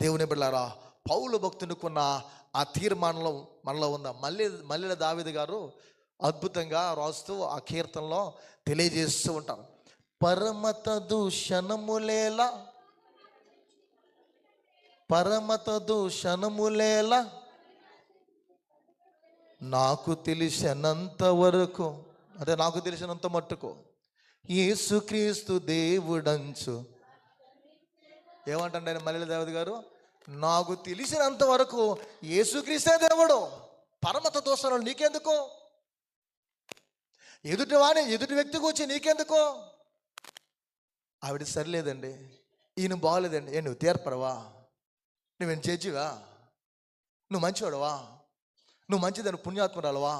A: దేవుని బిడ్డలారా, పౌలు భక్తునికున్న ఆ తీర్మానంలో మనలో ఉందా? మల్లెల దావీదు గారు అద్భుతంగా రాస్తూ ఆ కీర్తనలో తెలియజేస్తూ ఉంటారు. పరమత దూషణములేలా నాకు తెలిసినంత వరకు, అదే నాకు తెలిసినంత మట్టుకు యేసుక్రీస్తు దేవుడంచు. ఏమంటండి ఆయన మల్లెల దావీదు గారు? నాకు తెలిసినంత వరకు యేసుక్రీస్తే దేవుడు. పరమత దూషణలు నీకెందుకు? ఎదుటి వ్యక్తి గురించి నీకెందుకు? ఆవిడ సరిలేదండి, ఈయన బాగలేదండి. నువ్వు తీర్పరవా? నువ్వేం చేజివా? నువ్వు మంచివాడవా? నువ్వు మంచిదని పుణ్యాత్మురాలవా?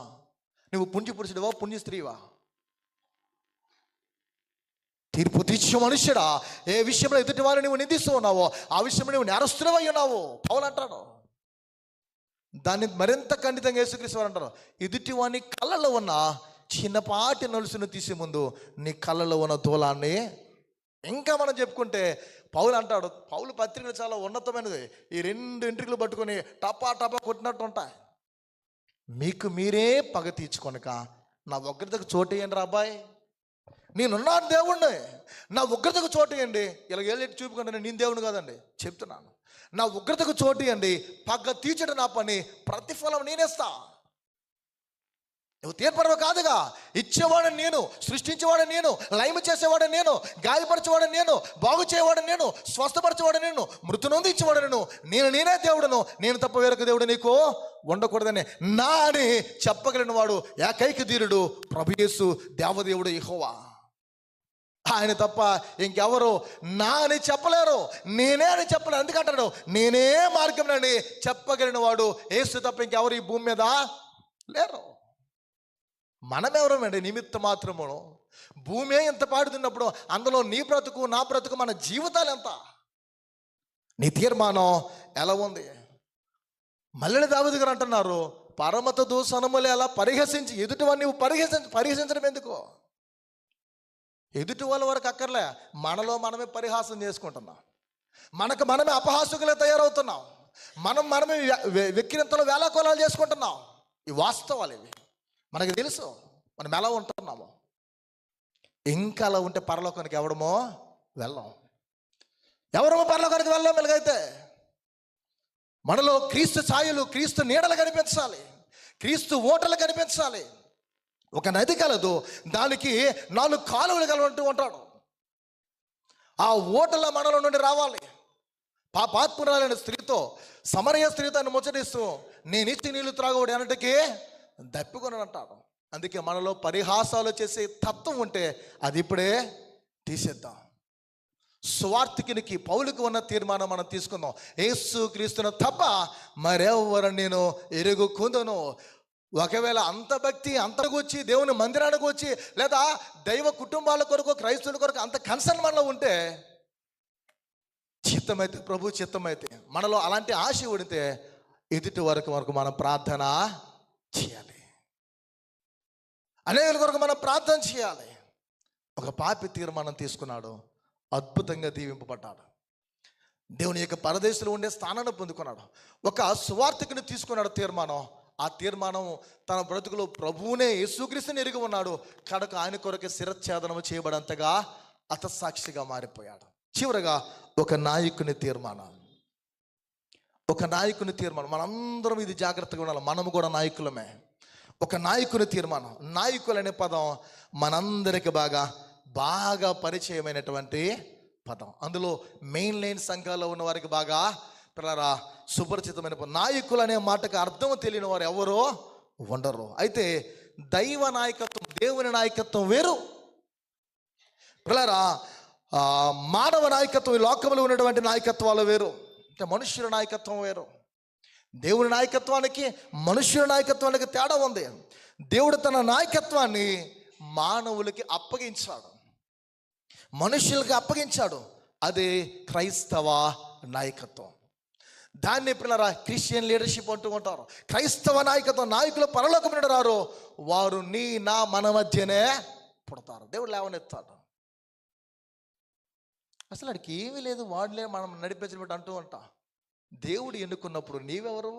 A: నువ్వు పుణ్యపురుషుడివా? పుణ్య స్త్రీవా? తీర్పు తీర్చే మనుష్యుడా, ఏ విషయంలో ఎదుటి వారిని నువ్వు నిందిస్తూ ఉన్నావో ఆ విషయంలో నువ్వు నేరస్తుడవై ఉన్నావు పౌలు అంటాడు. దాన్ని మరింత ఖండితంగా యేసుక్రీస్తు వారు అంటారు, ఎదుటి వాని కళ్ళలో ఉన్న చిన్నపాటి నలుసును తీసే ముందు నీ కళ్ళలో ఉన్న దూలాన్ని. ఇంకా మనం చెప్పుకుంటే పౌలు అంటాడు, పౌలు పత్రికలు చాలా ఉన్నతమైనది. ఈ 2 ఎంట్రీలు పట్టుకొని టపా టపా కొట్టినట్టు ఉంటాయి. మీకు మీరే పగ తీర్చుకొనక నా ఉగ్రతకు చోటు ఇయ్యండి రా అబ్బాయి. నేనున్నాను దేవుణ్ణి, నా ఉగ్రతకు చోటు ఇవ్వండి. ఇలా ఏళ్ళెట్టి చూపుకుంటే నేను దేవుని కాదండి చెప్తున్నాను. నా ఉగ్రతకు చోటు ఇవ్వండి, పగ తీర్చడం నా పని, ప్రతిఫలం నేనేస్తా. నువ్వు తీర్పడవ కాదుగా, ఇచ్చేవాడని నేను, సృష్టించేవాడని నేను, లైమ్ చేసేవాడని నేను, గాయపరిచేవాడని నేను, బాగు చేయవాడని నేను, స్వస్థపరిచేవాడని నేను, మృతునొంది ఇచ్చేవాడు నేనే దేవుడును, నేను తప్ప వేరొక దేవుడు నీకు ఉండకూడదని నా అని చెప్పగలిగిన వాడు ఏకైక ధీరుడు ప్రభు యేసు దేవదేవుడు యెహోవా. ఆయన తప్ప ఇంకెవరు నా అని చెప్పలేరు, నేనే అని చెప్పలేరు. ఎందుకంటాడు, నేనే మార్గం అని చెప్పగలిగిన వాడు యేసు తప్ప ఇంకెవరు ఈ భూమి మీద లేరు. మనమెవరమండి నిమిత్త మాత్రమును. భూమి ఎంత పాడుతున్నప్పుడు అందులో నీ బ్రతుకు నా బ్రతుకు మన జీవితాలు ఎంత? నీ తీర్మానం ఎలా ఉంది? మల్లెల దావీదు గారు అంటున్నారు, పరమత దూషణములు ఎలా పరిహసించి ఎదుటివాడిని నువ్వు పరిహసించడం ఎందుకు? ఎదుటి వాళ్ళ వరకు అక్కర్లే, మనలో మనమే పరిహాసం చేసుకుంటున్నాం, మనకు మనమే అపహాసుకులే తయారవుతున్నాం, మనమే వెక్కిరింతలో వేలాకోలాలు చేసుకుంటున్నాం. ఈ వాస్తవాలు ఇవి మనకి తెలుసు, మనం ఎలా ఉంటున్నామో. ఇంకా అలా ఉంటే పరలోకానికి ఎవడమో వెళ్ళాం, ఎవరమో పరలోకానికి వెళ్ళాం. వెలుగైతే మనలో క్రీస్తు ఛాయలు, క్రీస్తు నీడలు కనిపించాలి, క్రీస్తు ఓటలు కనిపించాలి. ఒక నది కలదు, దానికి 4 కాలువలు కలవంటూ ఉంటాడు. ఆ ఓటల మనలో నుండి రావాలి. పాపాత్మురాలైన స్త్రీతో, సమరయ స్త్రీతో ముచ్చటిస్తూ నేను ఇచ్చి నీళ్లు త్రాగోడు అనటికి దప్పికొని అంటాడు. అందుకే మనలో పరిహాసాలు చేసే తత్వం ఉంటే అది ఇప్పుడే తీసేద్దాం. స్వార్థికునికి పౌలుకు ఉన్న తీర్మానం మనం తీసుకుందాం. యేసు క్రీస్తును తప్ప మరెవరు నేను ఎరుగుకుందును. ఒకవేళ అంత భక్తి, అంతకు వచ్చి దేవుని మందిరానికి వచ్చి, లేదా దైవ కుటుంబాల కొరకు, క్రైస్తవుల కొరకు అంత కన్సర్న్ మనలో ఉంటే, చిత్తమైతే ప్రభు చిత్తమైతే మనలో అలాంటి ఆశ ఉడితే ఎదుటి వరకు మనం ప్రార్థన చేయాలి. అనేకుల కొరకు మనం ప్రార్థన చేయాలి. ఒక పాపి తీర్మానం తీసుకున్నాడు, అద్భుతంగా దీవింపబడ్డాడు. దేవుని యొక్క పరదేశంలో ఉండే స్థానాన్ని పొందుకున్నాడు. ఒక సువార్థికుని తీసుకున్నాడు తీర్మానం. ఆ తీర్మానం తన బ్రతుకులో ప్రభువునే యేసుక్రీస్తుని ఎరిగి ఉన్నాడు. కడకు ఆయన కొరకు శిరచ్ఛేదనం చేయబడంతగా అతసాక్షిగా మారిపోయాడు. చివరగా ఒక నాయకుని తీర్మానం. మనందరం ఇది జాగ్రత్తగా ఉండాలి. మనము కూడా నాయకులమే. ఒక నాయకుని తీర్మానం. నాయకులు అనే పదం మనందరికి బాగా పరిచయమైనటువంటి పదం. అందులో మెయిన్ లైన్ సంఘాల్లో ఉన్న వారికి బాగా పిల్లరా సుపరిచితమైన పదం. నాయకులు అనే మాటకు అర్థం తెలియని వారు ఎవరో ఉండరు. అయితే దైవ నాయకత్వం, దేవుని నాయకత్వం వేరు పిల్లరా. మానవ నాయకత్వం, ఈ లోకంలో ఉన్నటువంటి నాయకత్వాలు వేరు. అంటే మనుష్యుల నాయకత్వం వేరు. దేవుని నాయకత్వానికి, మనుష్యుల నాయకత్వానికి తేడా ఉంది. దేవుడు తన నాయకత్వాన్ని మానవులకి అప్పగించాడు, మనుష్యులకి అప్పగించాడు. అదే క్రైస్తవ నాయకత్వం. దాన్ని పిల్లరా క్రిస్టియన్ లీడర్షిప్ అంటూ ఉంటారు. క్రైస్తవ నాయకత్వం. నాయకులు పరలోకం నుండి రారు, వారు నీ నా మన మధ్యనే పుడతారు. దేవుడు లేవనెత్తాడు. అసలు అడికి ఏమీ లేదు, వాడులే మనం నడిపించబట్టి అంటూ ఉంటా. దేవుడు ఎన్నుకున్నప్పుడు నీవెవరు?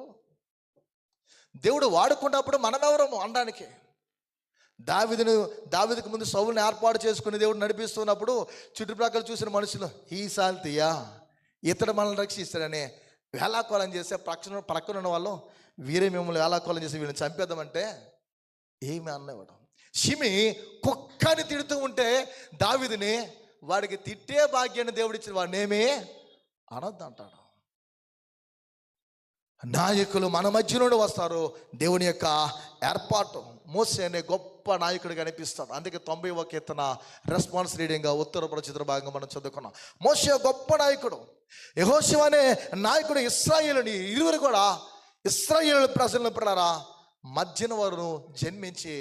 A: దేవుడు వాడుకున్నప్పుడు మనమెవరము అనడానికి? దావీదుకు ముందు సౌలుని ఏర్పాటు చేసుకుని దేవుడు నడిపిస్తున్నప్పుడు చుట్టుప్రక్కల చూసిన మనుషులు, ఈ సాల్తీయా ఇతడు మనల్ని రక్షిస్తాడని వేలాకోలం చేసే ప్రక్కన ఉన్న వాళ్ళు, వీరే మిమ్మల్ని వేలాకోలం చేసి వీళ్ళని చంపేద్దామంటే ఏమి అన్నవాడు. షిమి కుక్కని తిడుతూ ఉంటే దావీదుని, వాడికి తిట్టే భాగ్యాన్ని దేవుడిచ్చిన వాడినేమి అనొద్దు అంటాడు. నాయకులు మన మధ్య నుండి వస్తారు. దేవుని యొక్క ఏర్పాటు. మోసే అనే గొప్ప నాయకుడు కనిపిస్తాడు. అందుకే 91 కీర్తన రెస్పాన్స్ రీడింగ్గా ఉత్తరప్రచిత్ర భాగంగా మనం చదువుకున్నాం. మోసే గొప్ప నాయకుడు. యెహోషువ అనే నాయకుడు ఇశ్రాయేలుని, ఇరువురు కూడా ఇశ్రాయేలు ప్రజలను పిల్లరా మధ్యన వారు జన్మించి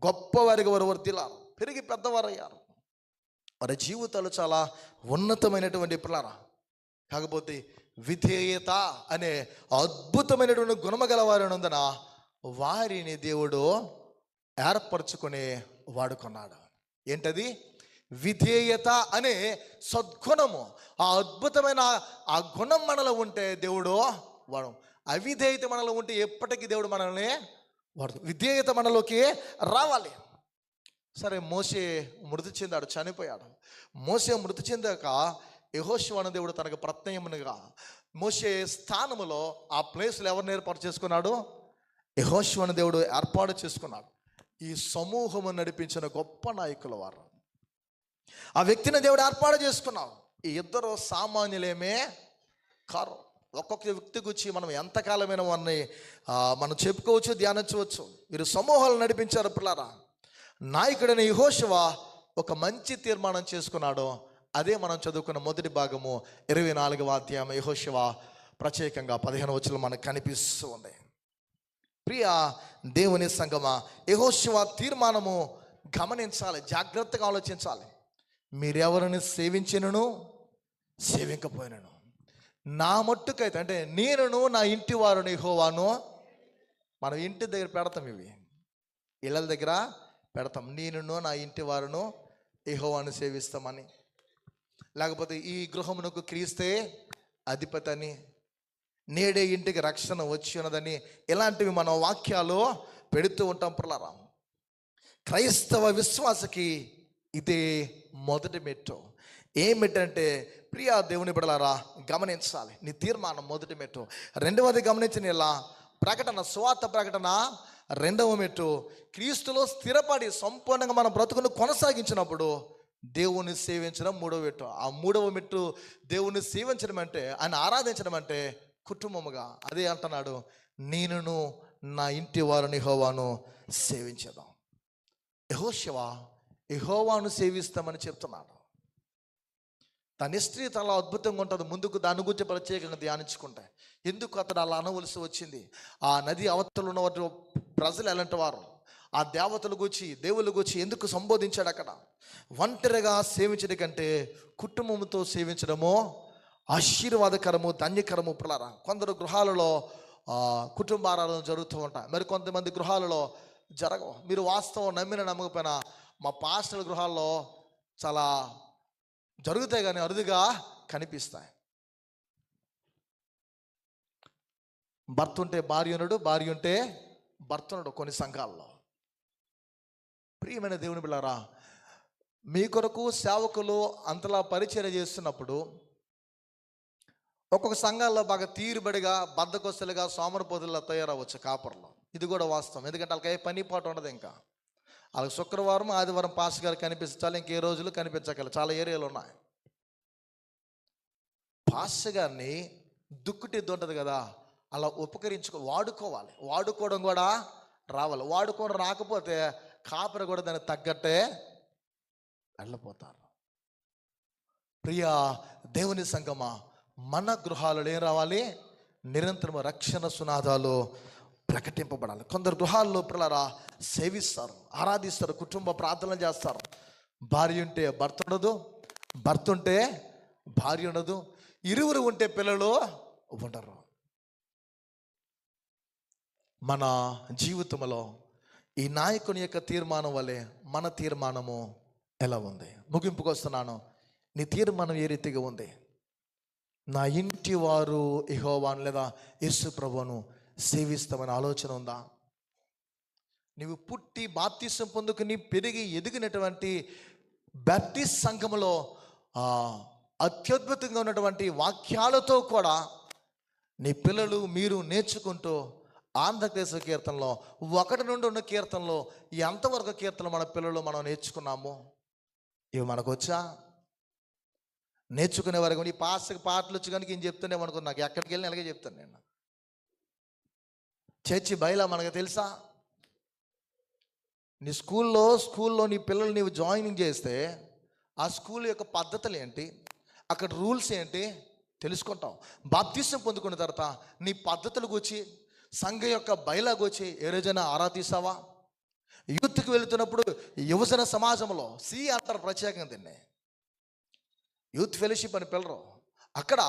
A: గొప్పవారికి వారు వర్ధిల్లారు, పెరిగి పెద్దవారయ్యారు. వారి జీవితాలు చాలా ఉన్నతమైనటువంటి పిల్లరా. కాకపోతే విధేయత అనే అద్భుతమైనటువంటి గుణమగల వారి నందున వారిని దేవుడు ఏర్పరచుకొని వాడుకున్నాడు. ఏంటది? విధేయత అనే సద్గుణము. ఆ అద్భుతమైన ఆ గుణం మనలో ఉంటే దేవుడు వాడు. అవిధేయత మనలో ఉంటే ఎప్పటికీ దేవుడు మనల్ని వాడు. విధేయత మనలోకి రావాలి. సరే, మోసే మృతి చెందాడు, చనిపోయాడు. మోసే మృతి చెందాక యెహోషువ అనే దేవుడు తనకు ప్రత్యయముగా మోసే స్థానములో ఆ ప్లేస్లో ఎవరిని ఏర్పాటు చేసుకున్నాడు? యెహోషువ అనే దేవుడు ఏర్పాటు చేసుకున్నాడు. ఈ సమూహము నడిపించిన గొప్ప నాయకుల వారు. ఆ వ్యక్తిని దేవుడు ఏర్పాటు చేసుకున్నాడు. ఈ ఇద్దరు సామాన్యులేమే కారు. ఒక్కొక్క వ్యక్తి గురించి మనం ఎంతకాలమైన వారిని మనం చెప్పుకోవచ్చు, ధ్యానించవచ్చు. వీరు సమూహాలు నడిపించారు పిల్లరా. నాయకుడైన యెహోషువ ఒక మంచి తీర్మానం చేసుకున్నాడు. అదే మనం చదువుకున్న మొదటి భాగము 24వ అధ్యాయం యెహోషువ ప్రత్యేకంగా 15వ వచనం మనకు కనిపిస్తూ ఉంది. ప్రియ దేవుని సంగమా, యెహోషువ తీర్మానము గమనించాలి, జాగ్రత్తగా ఆలోచించాలి. మీరెవరిని సేవించినను సేవింకపోయినను, నా మట్టుకైతే, అంటే నేనును నా ఇంటి వారును యెహోవాను. మనం ఇంటి దగ్గర పెడతాం, ఇవి ఇళ్ళ దగ్గర పెడతాం. నేనును నా ఇంటి వారును యెహోవాను సేవిస్తామని, లేకపోతే ఈ గృహమునకు క్రీస్తే అధిపతి అని, నేడే ఇంటికి రక్షణ వచ్చి ఉన్నదని, ఇలాంటివి మనం వాక్యాలు పెడుతూ ఉంటాం పిల్లరా. క్రైస్తవ విశ్వాసకి ఇదే మొదటి మెట్టు. ఏమిటంటే ప్రియా దేవుని బిడ్డలారా గమనించాలి. నీ తీర్మానం మొదటి మెట్టు. రెండవది గమనించిన ఇలా ప్రకటన, సువార్త ప్రకటన రెండవ మెట్టు. క్రీస్తులో స్థిరపడి సంపూర్ణంగా మన బ్రతుకును కొనసాగించినప్పుడు దేవుని సేవించడం మూడవ మెట్టు. ఆ మూడవ మెట్టు దేవుని సేవించడం అంటే, ఆయన ఆరాధించడం అంటే కుటుంబముగా. అదే అంటున్నాడు, నేనును నా ఇంటి వారిని యెహోవాను సేవించేదాం. యెహోషువ యెహోవాను సేవిస్తామని చెప్తున్నాడు. తన హిస్టరీ చాలా అద్భుతంగా ఉంటుంది. ముందుకు దాని గురించి ప్రత్యేకంగా ధ్యానించుకుంటే ఎందుకు అతడు అలా అనవలసి వచ్చింది. ఆ నది అవతల ఉన్న ప్రజలు ఎలాంటి వారు, ఆ దేవతల గురించి దేవుళ్ళ గురించి ఎందుకు సంబోధించాడు అక్కడ. ఒంటరిగా సేవించడం కంటే కుటుంబంతో సేవించడము ఆశీర్వాదకరము, ధన్యకరము. పిల్లరా, కొందరు గృహాలలో కుటుంబ ఆరాధన జరుగుతూ ఉంటాయి, మరి కొంతమంది గృహాలలో జరగవు. మీరు వాస్తవం నమ్మిన నమ్మకపోయినా మా పాస్టర్ల గృహాల్లో చాలా జరుగుతాయి, కానీ అరుదుగా కనిపిస్తాయి. భర్త ఉంటే భార్య ఉన్నాడు, భార్య ఉంటే భర్త ఉన్నాడు కొన్ని సంఘాల్లో. ప్రియమైన దేవుని బిడ్డలారా, మీ కొరకు సేవకులు అంతలా పరిచయం చేస్తున్నప్పుడు ఒక్కొక్క సంఘాల్లో బాగా తీరుబడిగా, బద్దకొస్తలుగా, సోమరపోతులుగా తయారవచ్చు కాపర్లో. ఇది కూడా వాస్తవం. ఎందుకంటే వాళ్ళకి ఏ పని పాటు ఉండదు. ఇంకా వాళ్ళకి శుక్రవారం ఆదివారం పాస్ గారు కనిపించాలి, ఇంకే రోజులు కనిపించగల చాలా ఏరియాలు ఉన్నాయి. పాస్ గారిని దుక్కుటిద్దు ఉంటుంది కదా, అలా వాడుకోవాలి. వాడుకోవడం కూడా రావాలి. వాడుకోవడం రాకపోతే కాపరి కూడా దానికి తగ్గట్టే వెళ్ళిపోతారు. ప్రియ దేవుని సంగమా, మన గృహాలలో ఏం రావాలి? నిరంతరం రక్షణ సునాదాలు ప్రకటింపబడాలి. కొందరు గృహాల్లో పిల్లరా సేవిస్తారు, ఆరాధిస్తారు, కుటుంబ ప్రార్థనలు చేస్తారు. భార్య ఉంటే భర్త ఉండదు, భర్త ఉంటే భార్య ఉండదు, ఇరువురు ఉంటే పిల్లలు ఉండరు. మన జీవితంలో ఈ నాయకుని యొక్క తీర్మానం వలె మన తీర్మానము ఎలా ఉంది? ముగింపుకు వస్తున్నాను. నీ తీర్మానం ఏ రీతిగా ఉంది? నా ఇంటి వారు యెహోవాను లేదా యేసు ప్రభువును సేవిస్తామని ఆలోచన ఉందా? నీవు పుట్టి బాప్తిసం పొందుకుని పెరిగి ఎదిగినటువంటి బాప్టిస్ట్ సంఘములో అత్యద్భుతంగా ఉన్నటువంటి వాక్యాలతో కూడా నీ పిల్లలు మీరు నేర్చుకుంటూ ఆంధ్రదేశ కీర్తనలో 1 నుండి ఉన్న కీర్తనలో ఎంతవరకు కీర్తనలు మన పిల్లలు మనం నేర్చుకున్నాము? ఇవి మనకు వచ్చా? నేర్చుకునే వరకు నీ పాటలు వచ్చి కనుక ఏం చెప్తుండే అనుకో, నాకు ఎక్కడికి వెళ్ళి అలాగే చెప్తాను నేను. చర్చి బయలా మనకు తెలుసా? నీ స్కూల్లో నీ పిల్లలు నీవు జాయినింగ్ చేస్తే ఆ స్కూల్ యొక్క పద్ధతులు ఏంటి, అక్కడ రూల్స్ ఏంటి తెలుసుకుంటాం. బాప్తిసం పొందుకున్న తర్వాత నీ పద్ధతులు గురించి, సంఘ యొక్క బయలాగా వచ్చి ఏ రోజైనా ఆరాధిస్తావా? యూత్కి వెళుతున్నప్పుడు యువజన సమాజంలో అంటారు ప్రత్యేకంగా దీన్ని, యూత్ ఫెలోషిప్ అని పిల్లరు. అక్కడ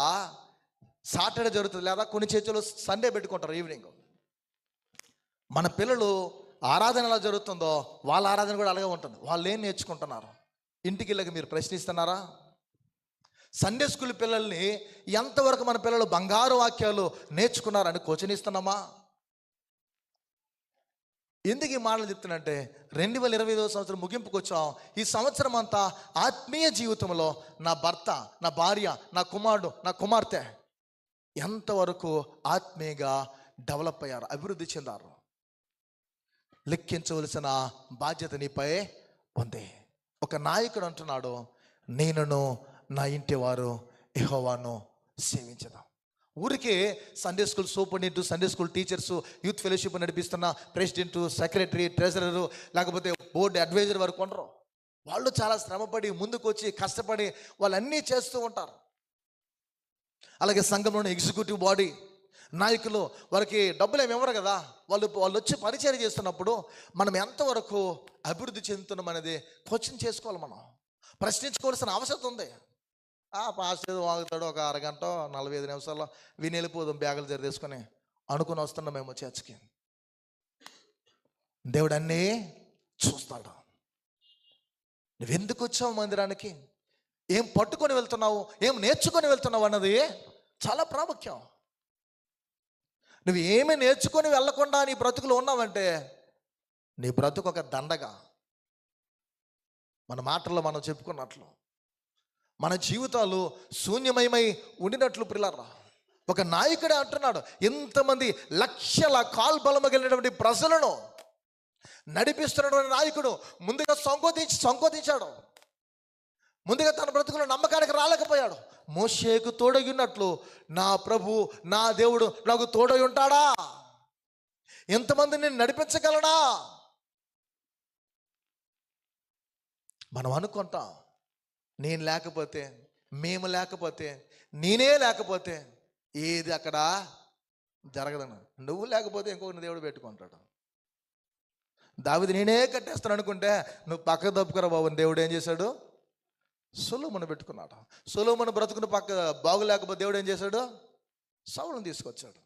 A: సాటర్డే జరుగుతుంది, లేదా కొన్ని చర్చలు సండే పెట్టుకుంటారు ఈవినింగ్. మన పిల్లలు ఆరాధన ఎలా జరుగుతుందో వాళ్ళ ఆరాధన కూడా అలాగే ఉంటుంది. వాళ్ళు ఏం నేర్చుకుంటున్నారు? ఇంటికి వెళ్ళక మీరు ప్రశ్నిస్తున్నారా? సండే స్కూల్ పిల్లల్ని ఎంతవరకు మన పిల్లలు బంగారు వాక్యాలు నేర్చుకున్నారని క్వశ్చనిస్తున్నామా? ఎందుకు ఈ మాటలు చెప్తున్నంటే 2025వ సంవత్సరం ముగింపుకు వచ్చాం. ఈ సంవత్సరం అంతా ఆత్మీయ జీవితంలో నా భర్త, నా భార్య, నా కుమారుడు, నా కుమార్తె ఎంతవరకు ఆత్మీయంగా డెవలప్ అయ్యారు, అభివృద్ధి చెందారు? లెక్కించవలసిన బాధ్యత నీపై ఉంది. ఒక నాయకుడు అంటున్నాడు, నేనును నా ఇంటి వారు యెహోవాను సేవించదాం. ఊరికే Sunday school superintendent, Sunday school teachers, youth fellowship నడిపిస్తున్న ప్రెసిడెంట్, సెక్రటరీ, ట్రెజరరు, లేకపోతే బోర్డు అడ్వైజర్ వరకు ఉండరు. వాళ్ళు చాలా శ్రమపడి ముందుకు వచ్చి కష్టపడి వాళ్ళు అన్నీ చేస్తూ ఉంటారు. అలాగే సంఘంలోని ఎగ్జిక్యూటివ్ బాడీ నాయకులు, వారికి డబ్బులు ఏమి ఇవ్వరు కదా, వాళ్ళు వచ్చి పరిచయం చేస్తున్నప్పుడు మనం ఎంతవరకు అభివృద్ధి చెందుతున్నాం అనేది క్వశ్చన్ చేసుకోవాలి, మనం ప్రశ్నించుకోవాల్సిన అవసరం ఉంది. పాస్టర్ వాగుతాడు, ఒక అరగంట 45 నిమిషాల్లో విని వెళ్ళిపోదాం బ్యాగులు తెరదేసుకొని అనుకుని వస్తున్నాం మేము చర్చికి. దేవుడు అన్నీ చూస్తాడు. నువ్వెందుకు వచ్చావు మందిరానికి, ఏం పట్టుకొని వెళ్తున్నావు, ఏం నేర్చుకొని వెళ్తున్నావు అన్నది చాలా ప్రాముఖ్యం. నువ్వు ఏమి నేర్చుకొని వెళ్ళకుండా నీ బ్రతుకులు ఉన్నావంటే నీ బ్రతుకు ఒక దండగా. మన మాటల్లో మనం చెప్పుకున్నట్లు మన జీవితాలు శూన్యమయమై ఉండినట్లు పిల్లరా, ఒక నాయకుడే అంటున్నాడు, ఎంతమంది లక్షల కాల్బలము కలిగినటువంటి ప్రజలను నడిపిస్తున్నటువంటి నాయకుడు ముందుగా సంకోచించాడు, ముందుగా తన బ్రతుకులో నమ్మకానికి రాలేకపోయాడు. మోషేకు తోడగినట్లు నా ప్రభు నా దేవుడు నాకు తోడై ఉంటాడా? ఎంతమంది నేను నడిపించగలనా? మనం అనుకుంటాం, నేను లేకపోతే, మేము లేకపోతే, నేనే లేకపోతే ఏది అక్కడ జరగదను. నువ్వు లేకపోతే ఇంకొకరిని దేవుడు పెట్టుకుంటాడు. దావీదు నేనే కట్టేస్తాను అనుకుంటే, నువ్వు పక్కకు తప్పుకురా బాబు, దేవుడు ఏం చేశాడు? సొలొమోను పెట్టుకున్నాడు. సొలొమోను బ్రతుకుని పక్క బాగులేకపోతే దేవుడు ఏం చేశాడు? సౌలును తీసుకొచ్చాడు.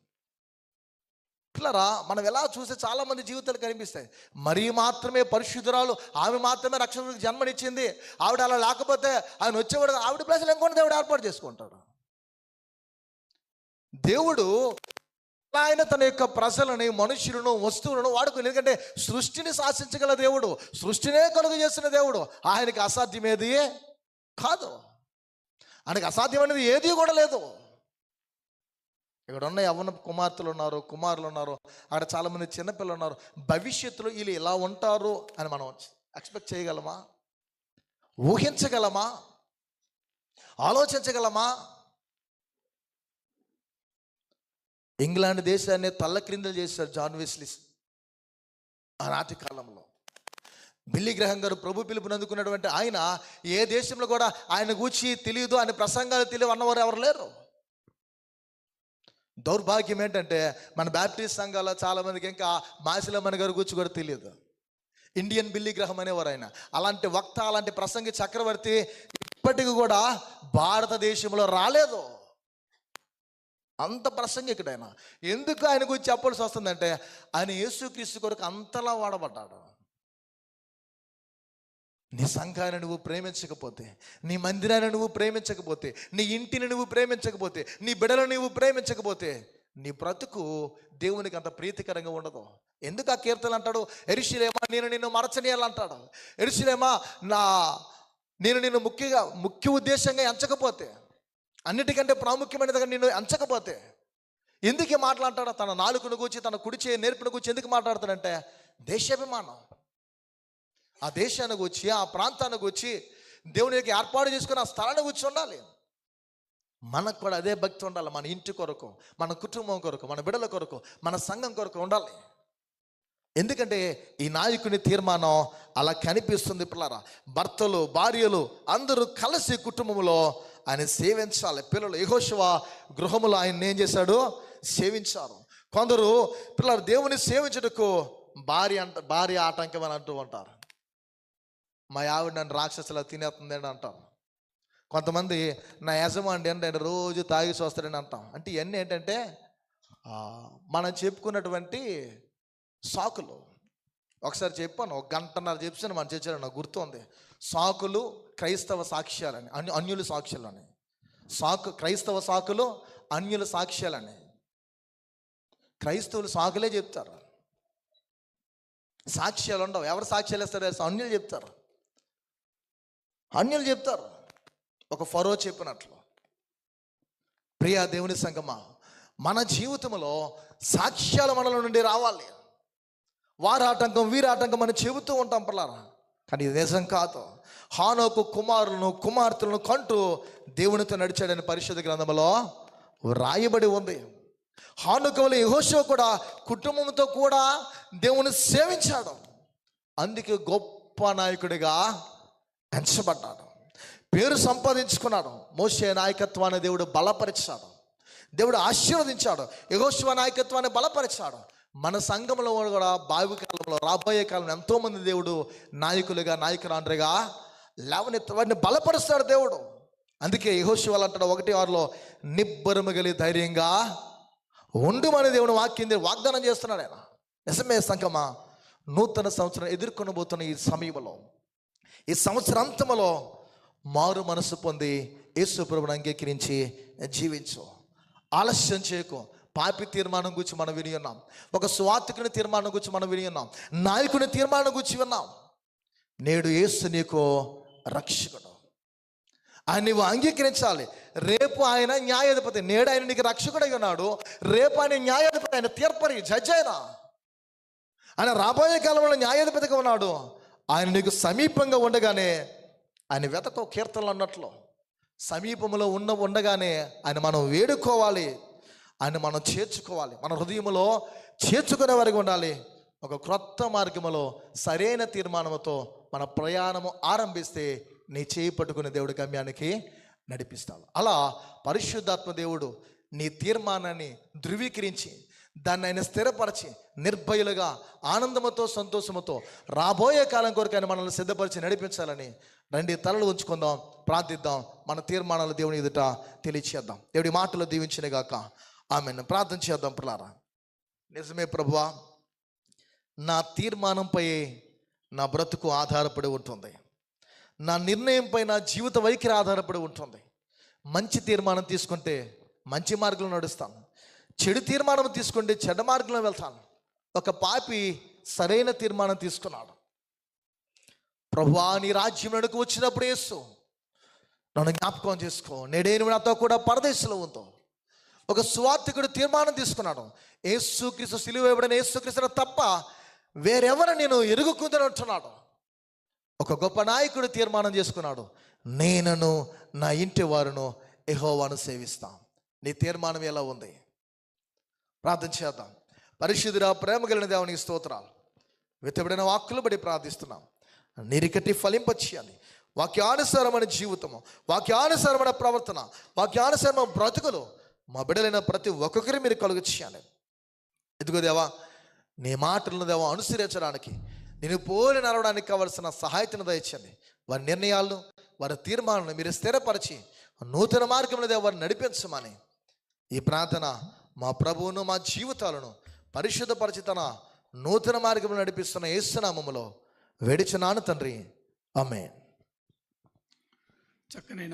A: పిల్లరా, మనం ఎలా చూస్తే చాలామంది జీవితాలు కనిపిస్తాయి. మరీ మాత్రమే పరిశుద్ధురాలు, ఆమె మాత్రమే రక్షకుడికి జన్మనిచ్చింది, ఆవిడ అలా లేకపోతే ఆయన వచ్చేవాడు, ఆవిడ ప్లేస్లో ఇంకొన్ని దేవుడు ఏర్పాటు చేసుకుంటాడు. దేవుడు ఆయన తన యొక్క ప్రజలని, మనుషులను, వస్తువులను వాడుకుని, ఎందుకంటే సృష్టిని శాసించగల దేవుడు, సృష్టినే కలుగు చేసిన దేవుడు. ఆయనకి అసాధ్యమేది కాదు, ఆయనకి అసాధ్యమైనది ఏది కూడా లేదు. ఇక్కడ ఉన్న యవ్వన కుమార్తెలు ఉన్నారు, కుమారులు ఉన్నారు, అక్కడ చాలామంది చిన్నపిల్లలు ఉన్నారు. భవిష్యత్తులో వీళ్ళు ఇలా ఉంటారు అని మనం ఎక్స్పెక్ట్ చేయగలమా? ఊహించగలమా? ఆలోచించగలమా? ఇంగ్లాండ్ దేశాన్ని తల్లక్రిందలు చేశారు జాన్ వెస్లీ ఆనాటి కాలంలో. బిల్లీ గ్రహం గారు ప్రభు పిలుపుని అందుకున్నటువంటి ఆయన, ఏ దేశంలో కూడా ఆయన గూర్చి తెలియదు, ఆయన ప్రసంగాలు తెలియదు అన్నవారు ఎవరు లేరు. దౌర్భాగ్యం ఏంటంటే మన బ్యాప్టిస్ట్ సంఘాల్లో చాలామందికి ఇంకా మాసిలమ్మని గారి గురించి కూడా తెలియదు. ఇండియన్ బిల్లీ గ్రహం అనేవారు ఆయన. అలాంటి వక్త, అలాంటి ప్రసంగి చక్రవర్తి ఇప్పటికి కూడా భారతదేశంలో రాలేదు. అంత ప్రసంగికుడు ఆయన. ఎందుకు ఆయన గురించి చెప్పాల్సి వస్తుందంటే, ఆయన యేసుక్రీస్తు కొరకు అంతలా వాడబడ్డాడు. నీ సంఘాన్ని నువ్వు ప్రేమించకపోతే, నీ మందిరాన్ని నువ్వు ప్రేమించకపోతే, నీ ఇంటిని నువ్వు ప్రేమించకపోతే, నీ బిడ్డలను నువ్వు ప్రేమించకపోతే, నీ బ్రతుకు దేవునికి అంత ప్రీతికరంగా ఉండదు. ఎందుకు ఆ కీర్తనలు అంటాడు, యెరూషలేమా నేను నిన్ను మరచనీయాలంటాడు. యెరూషలేమా నేను నిన్ను ముఖ్య ఉద్దేశంగా ఎంచకపోతే, అన్నిటికంటే ప్రాముఖ్యమైనదిగా నిన్ను ఎంచకపోతే, ఎందుకు మాట్లాడతాడు? తన నాలుకను గూర్చి, తన కుడిచే నేర్పును గూర్చి ఎందుకు మాట్లాడతాడంటే, దేశాభిమానం. ఆ దేశాన్ని గూర్చి, ఆ ప్రాంతాన్ని గూర్చి, దేవునికి ఏర్పాటు చేసుకుని ఆ స్థలాన్ని గూర్చి ఉండాలి. మనకు కూడా అదే భక్తి ఉండాలి. మన ఇంటి కొరకు, మన కుటుంబం కొరకు, మన బిడ్డల కొరకు, మన సంఘం కొరకు ఉండాలి. ఎందుకంటే ఈ నాయకుని తీర్మానం అలా కనిపిస్తుంది పిల్లరా. భర్తలు, భార్యలు అందరూ కలిసి కుటుంబంలో ఆయన సేవించాలి. పిల్లలు యెహోషువ గృహములో ఆయన ఏం చేశాడు? సేవించారు. కొందరు పిల్లలు దేవుని సేవించుటకు భార్య ఆటంకం అని అంటూ ఉంటారు. మా ఆవిడ నన్ను రాక్షసులా తినేస్తుంది అని అంటారు. కొంతమంది నా యజమాని అంటే ఆయన రోజు తాగేసి వస్తాడని అంటాం. అంటే ఇవన్నీ ఏంటంటే మనం చెప్పుకున్నటువంటి సాకులు. ఒకసారి చెప్పాను, 1 గంటన్నర చెప్పాను మన చర్చలో, నాకు గుర్తుంది. సాకులు, క్రైస్తవ సాక్ష్యాలని, అన్యుల సాక్ష్యాలని. క్రైస్తవ సాకులు, అన్యుల సాక్ష్యాలని. క్రైస్తవులు సాకులే చెప్తారు, సాక్ష్యాలు ఉండవు. ఎవరు సాక్ష్యాలు ఇస్తారు? అన్యులు చెప్తారు. అన్యులు చెప్తారు. ఒక ఫరో చెప్పినట్లు. ప్రియా దేవుని సంగమా, మన జీవితంలో సాక్ష్యాలు మనలో నుండి రావాలి. వారాటంకం, వీరాటంకం అని చెబుతూ ఉంటాం పిల్లరా, కానీ ఇది నిజం కాదు. హానోకు కుమారులను, కుమార్తెలను కంటూ దేవునితో నడిచాడని పరిశుద్ధ గ్రంథంలో రాయబడి ఉంది. హానోకు వలె యెహోషువ కూడా కుటుంబంతో కూడా దేవుని సేవించాడు. అందుకే గొప్ప నాయకుడిగా ఎంచబడ్డాడు, పేరు సంపాదించుకున్నాడు. మోషే నాయకత్వాన్ని దేవుడు బలపరిచాడు, దేవుడు ఆశీర్వదించాడు. యెహోషువ నాయకత్వాన్ని బలపరిచాడు. మన సంఘంలో కూడా భావి కాలంలో, రాబోయే కాలంలో ఎంతోమంది దేవుడు నాయకులుగా, నాయకురాండ్రుగా లేవనెత్తి వాడిని బలపరుస్తాడు దేవుడు. అందుకే యెహోషువ అంటాడు 1:6 నిబ్బరము కలిగి ధైర్యంగా ఉండుమని దేవుడు వాగ్దానం చేస్తున్నాడు ఆయన. నిజమే సంఘమా, నూతన సంవత్సరం ఎదుర్కొనబోతున్న ఈ సమయంలో, ఈ సంవత్సరాంతంలో మారు మనసు పొంది యేసు ప్రభువుని అంగీకరించి జీవించు. ఆలస్యం చేయకు. పాపి తీర్మానం గురించి మనం విని ఉన్నాం, ఒక స్వార్థకుని తీర్మానం గురించి మనం విని ఉన్నాం, నాయకుని తీర్మానం గురించి విన్నాం. నేడు యేసు నీకు రక్షకుడు. ఆయన నువ్వు అంగీకరించాలి. రేపు ఆయన న్యాయాధిపతి, నేడు ఆయన నీకు రక్షకుడై ఉన్నాడు, రేపు ఆయన న్యాయాధిపతి, ఆయన తీర్పరి, జడ్జి ఆయన రాబోయే కాలంలో న్యాయాధిపతిగా ఉన్నాడు. ఆయన నీకు సమీపంగా ఉండగానే ఆయన వెతకో, కీర్తనలు అన్నట్లు సమీపంలో ఉండగానే ఆయన మనం వేడుకోవాలి, ఆయన మనం చేర్చుకోవాలి, మన హృదయంలో చేర్చుకునే వరకు ఉండాలి. ఒక క్రొత్త మార్గములో సరైన తీర్మానంతో మన ప్రయాణము ఆరంభిస్తే నీ చేయి పట్టుకునే దేవుడి గమ్యానికి నడిపిస్తాడు. అలా పరిశుద్ధాత్మ దేవుడు నీ తీర్మానాన్ని ధృవీకరించి దాన్ని ఆయన స్థిరపరిచి నిర్భయులుగా ఆనందముతో సంతోషముతో రాబోయే కాలం కొరకు ఆయన మనల్ని సిద్ధపరిచి నడిపించాలని రండి తలలు ఉంచుకుందాం, ప్రార్థిద్దాం, మన తీర్మానాలు దేవుని ఎదుట తెలియచేద్దాం. దేవుడి మాటలు దీవించిన గాక ఆమేన్. ప్రార్థన చేద్దాం. ప్రియులారా, నిజమే ప్రభువా, నా తీర్మానంపై నా బ్రతుకు ఆధారపడి ఉంటుంది, నా నిర్ణయంపై నా జీవిత వైఖరి ఆధారపడి ఉంటుంది. మంచి తీర్మానం తీసుకుంటే మంచి మార్గంలో నడుస్తాను, చెడు తీర్మానం తీసుకుంటే చెడ్డ మార్గంలో వెళ్తాను. ఒక పాపి సరైన తీర్మానం తీసుకున్నాడు. ప్రభువా, నీ రాజ్యంలోకి వచ్చినప్పుడు యేసు నన్ను జ్ఞాపకం చేసుకో, నేడేను నాతో కూడా పరదేశంలో ఉందో. ఒక సువార్థికుడు తీర్మానం తీసుకున్నాడు, యేసుక్రీస్తు సిలువ వేయబడిన యేసుక్రీస్తు తప్ప వేరెవరు నేను ఎరుగుకుందని అంటున్నాడు. ఒక గొప్ప నాయకుడు తీర్మానం చేసుకున్నాడు, నేనను నా ఇంటి వారును యెహోవాను సేవిస్తాం. నీ తీర్మానం ఎలా ఉంది? ప్రార్థన చేద్దాం. పరిశుద్ధుడా, ప్రేమ కలిగిన దేవునికి స్తోత్రాలు. వెతబడిన వాక్కులు బట్టి ప్రార్థిస్తున్నాం, నిరికటి ఫలింపచేయాలి. వాక్యానుసారమైన జీవితము, వాక్యానుసారమైన ప్రవర్తన, వాక్యానుసారమైన బ్రతుకులు మా బిడ్డలైన ప్రతి ఒక్కొక్కరి మీరు కలుగు చేయాలి. ఎదుగో దేవా, నీ మాటలను దేవా అనుసరించడానికి, నేను పోలి నడవడానికి కావలసిన సహాయతను దయచండి. వారి నిర్ణయాలను, వారి తీర్మానాలను మీరు స్థిరపరిచి నూతన మార్గంలో దేవ వారిని నడిపించమని ఈ ప్రార్థన మా ప్రభువును, మా జీవితాలను పరిశుద్ధపరిచి తన నూతన మార్గంలో నడిపిస్తున్న యేసు నామములో వేడుచున్నాను తండ్రి, ఆమేన్.
C: చక్కనైన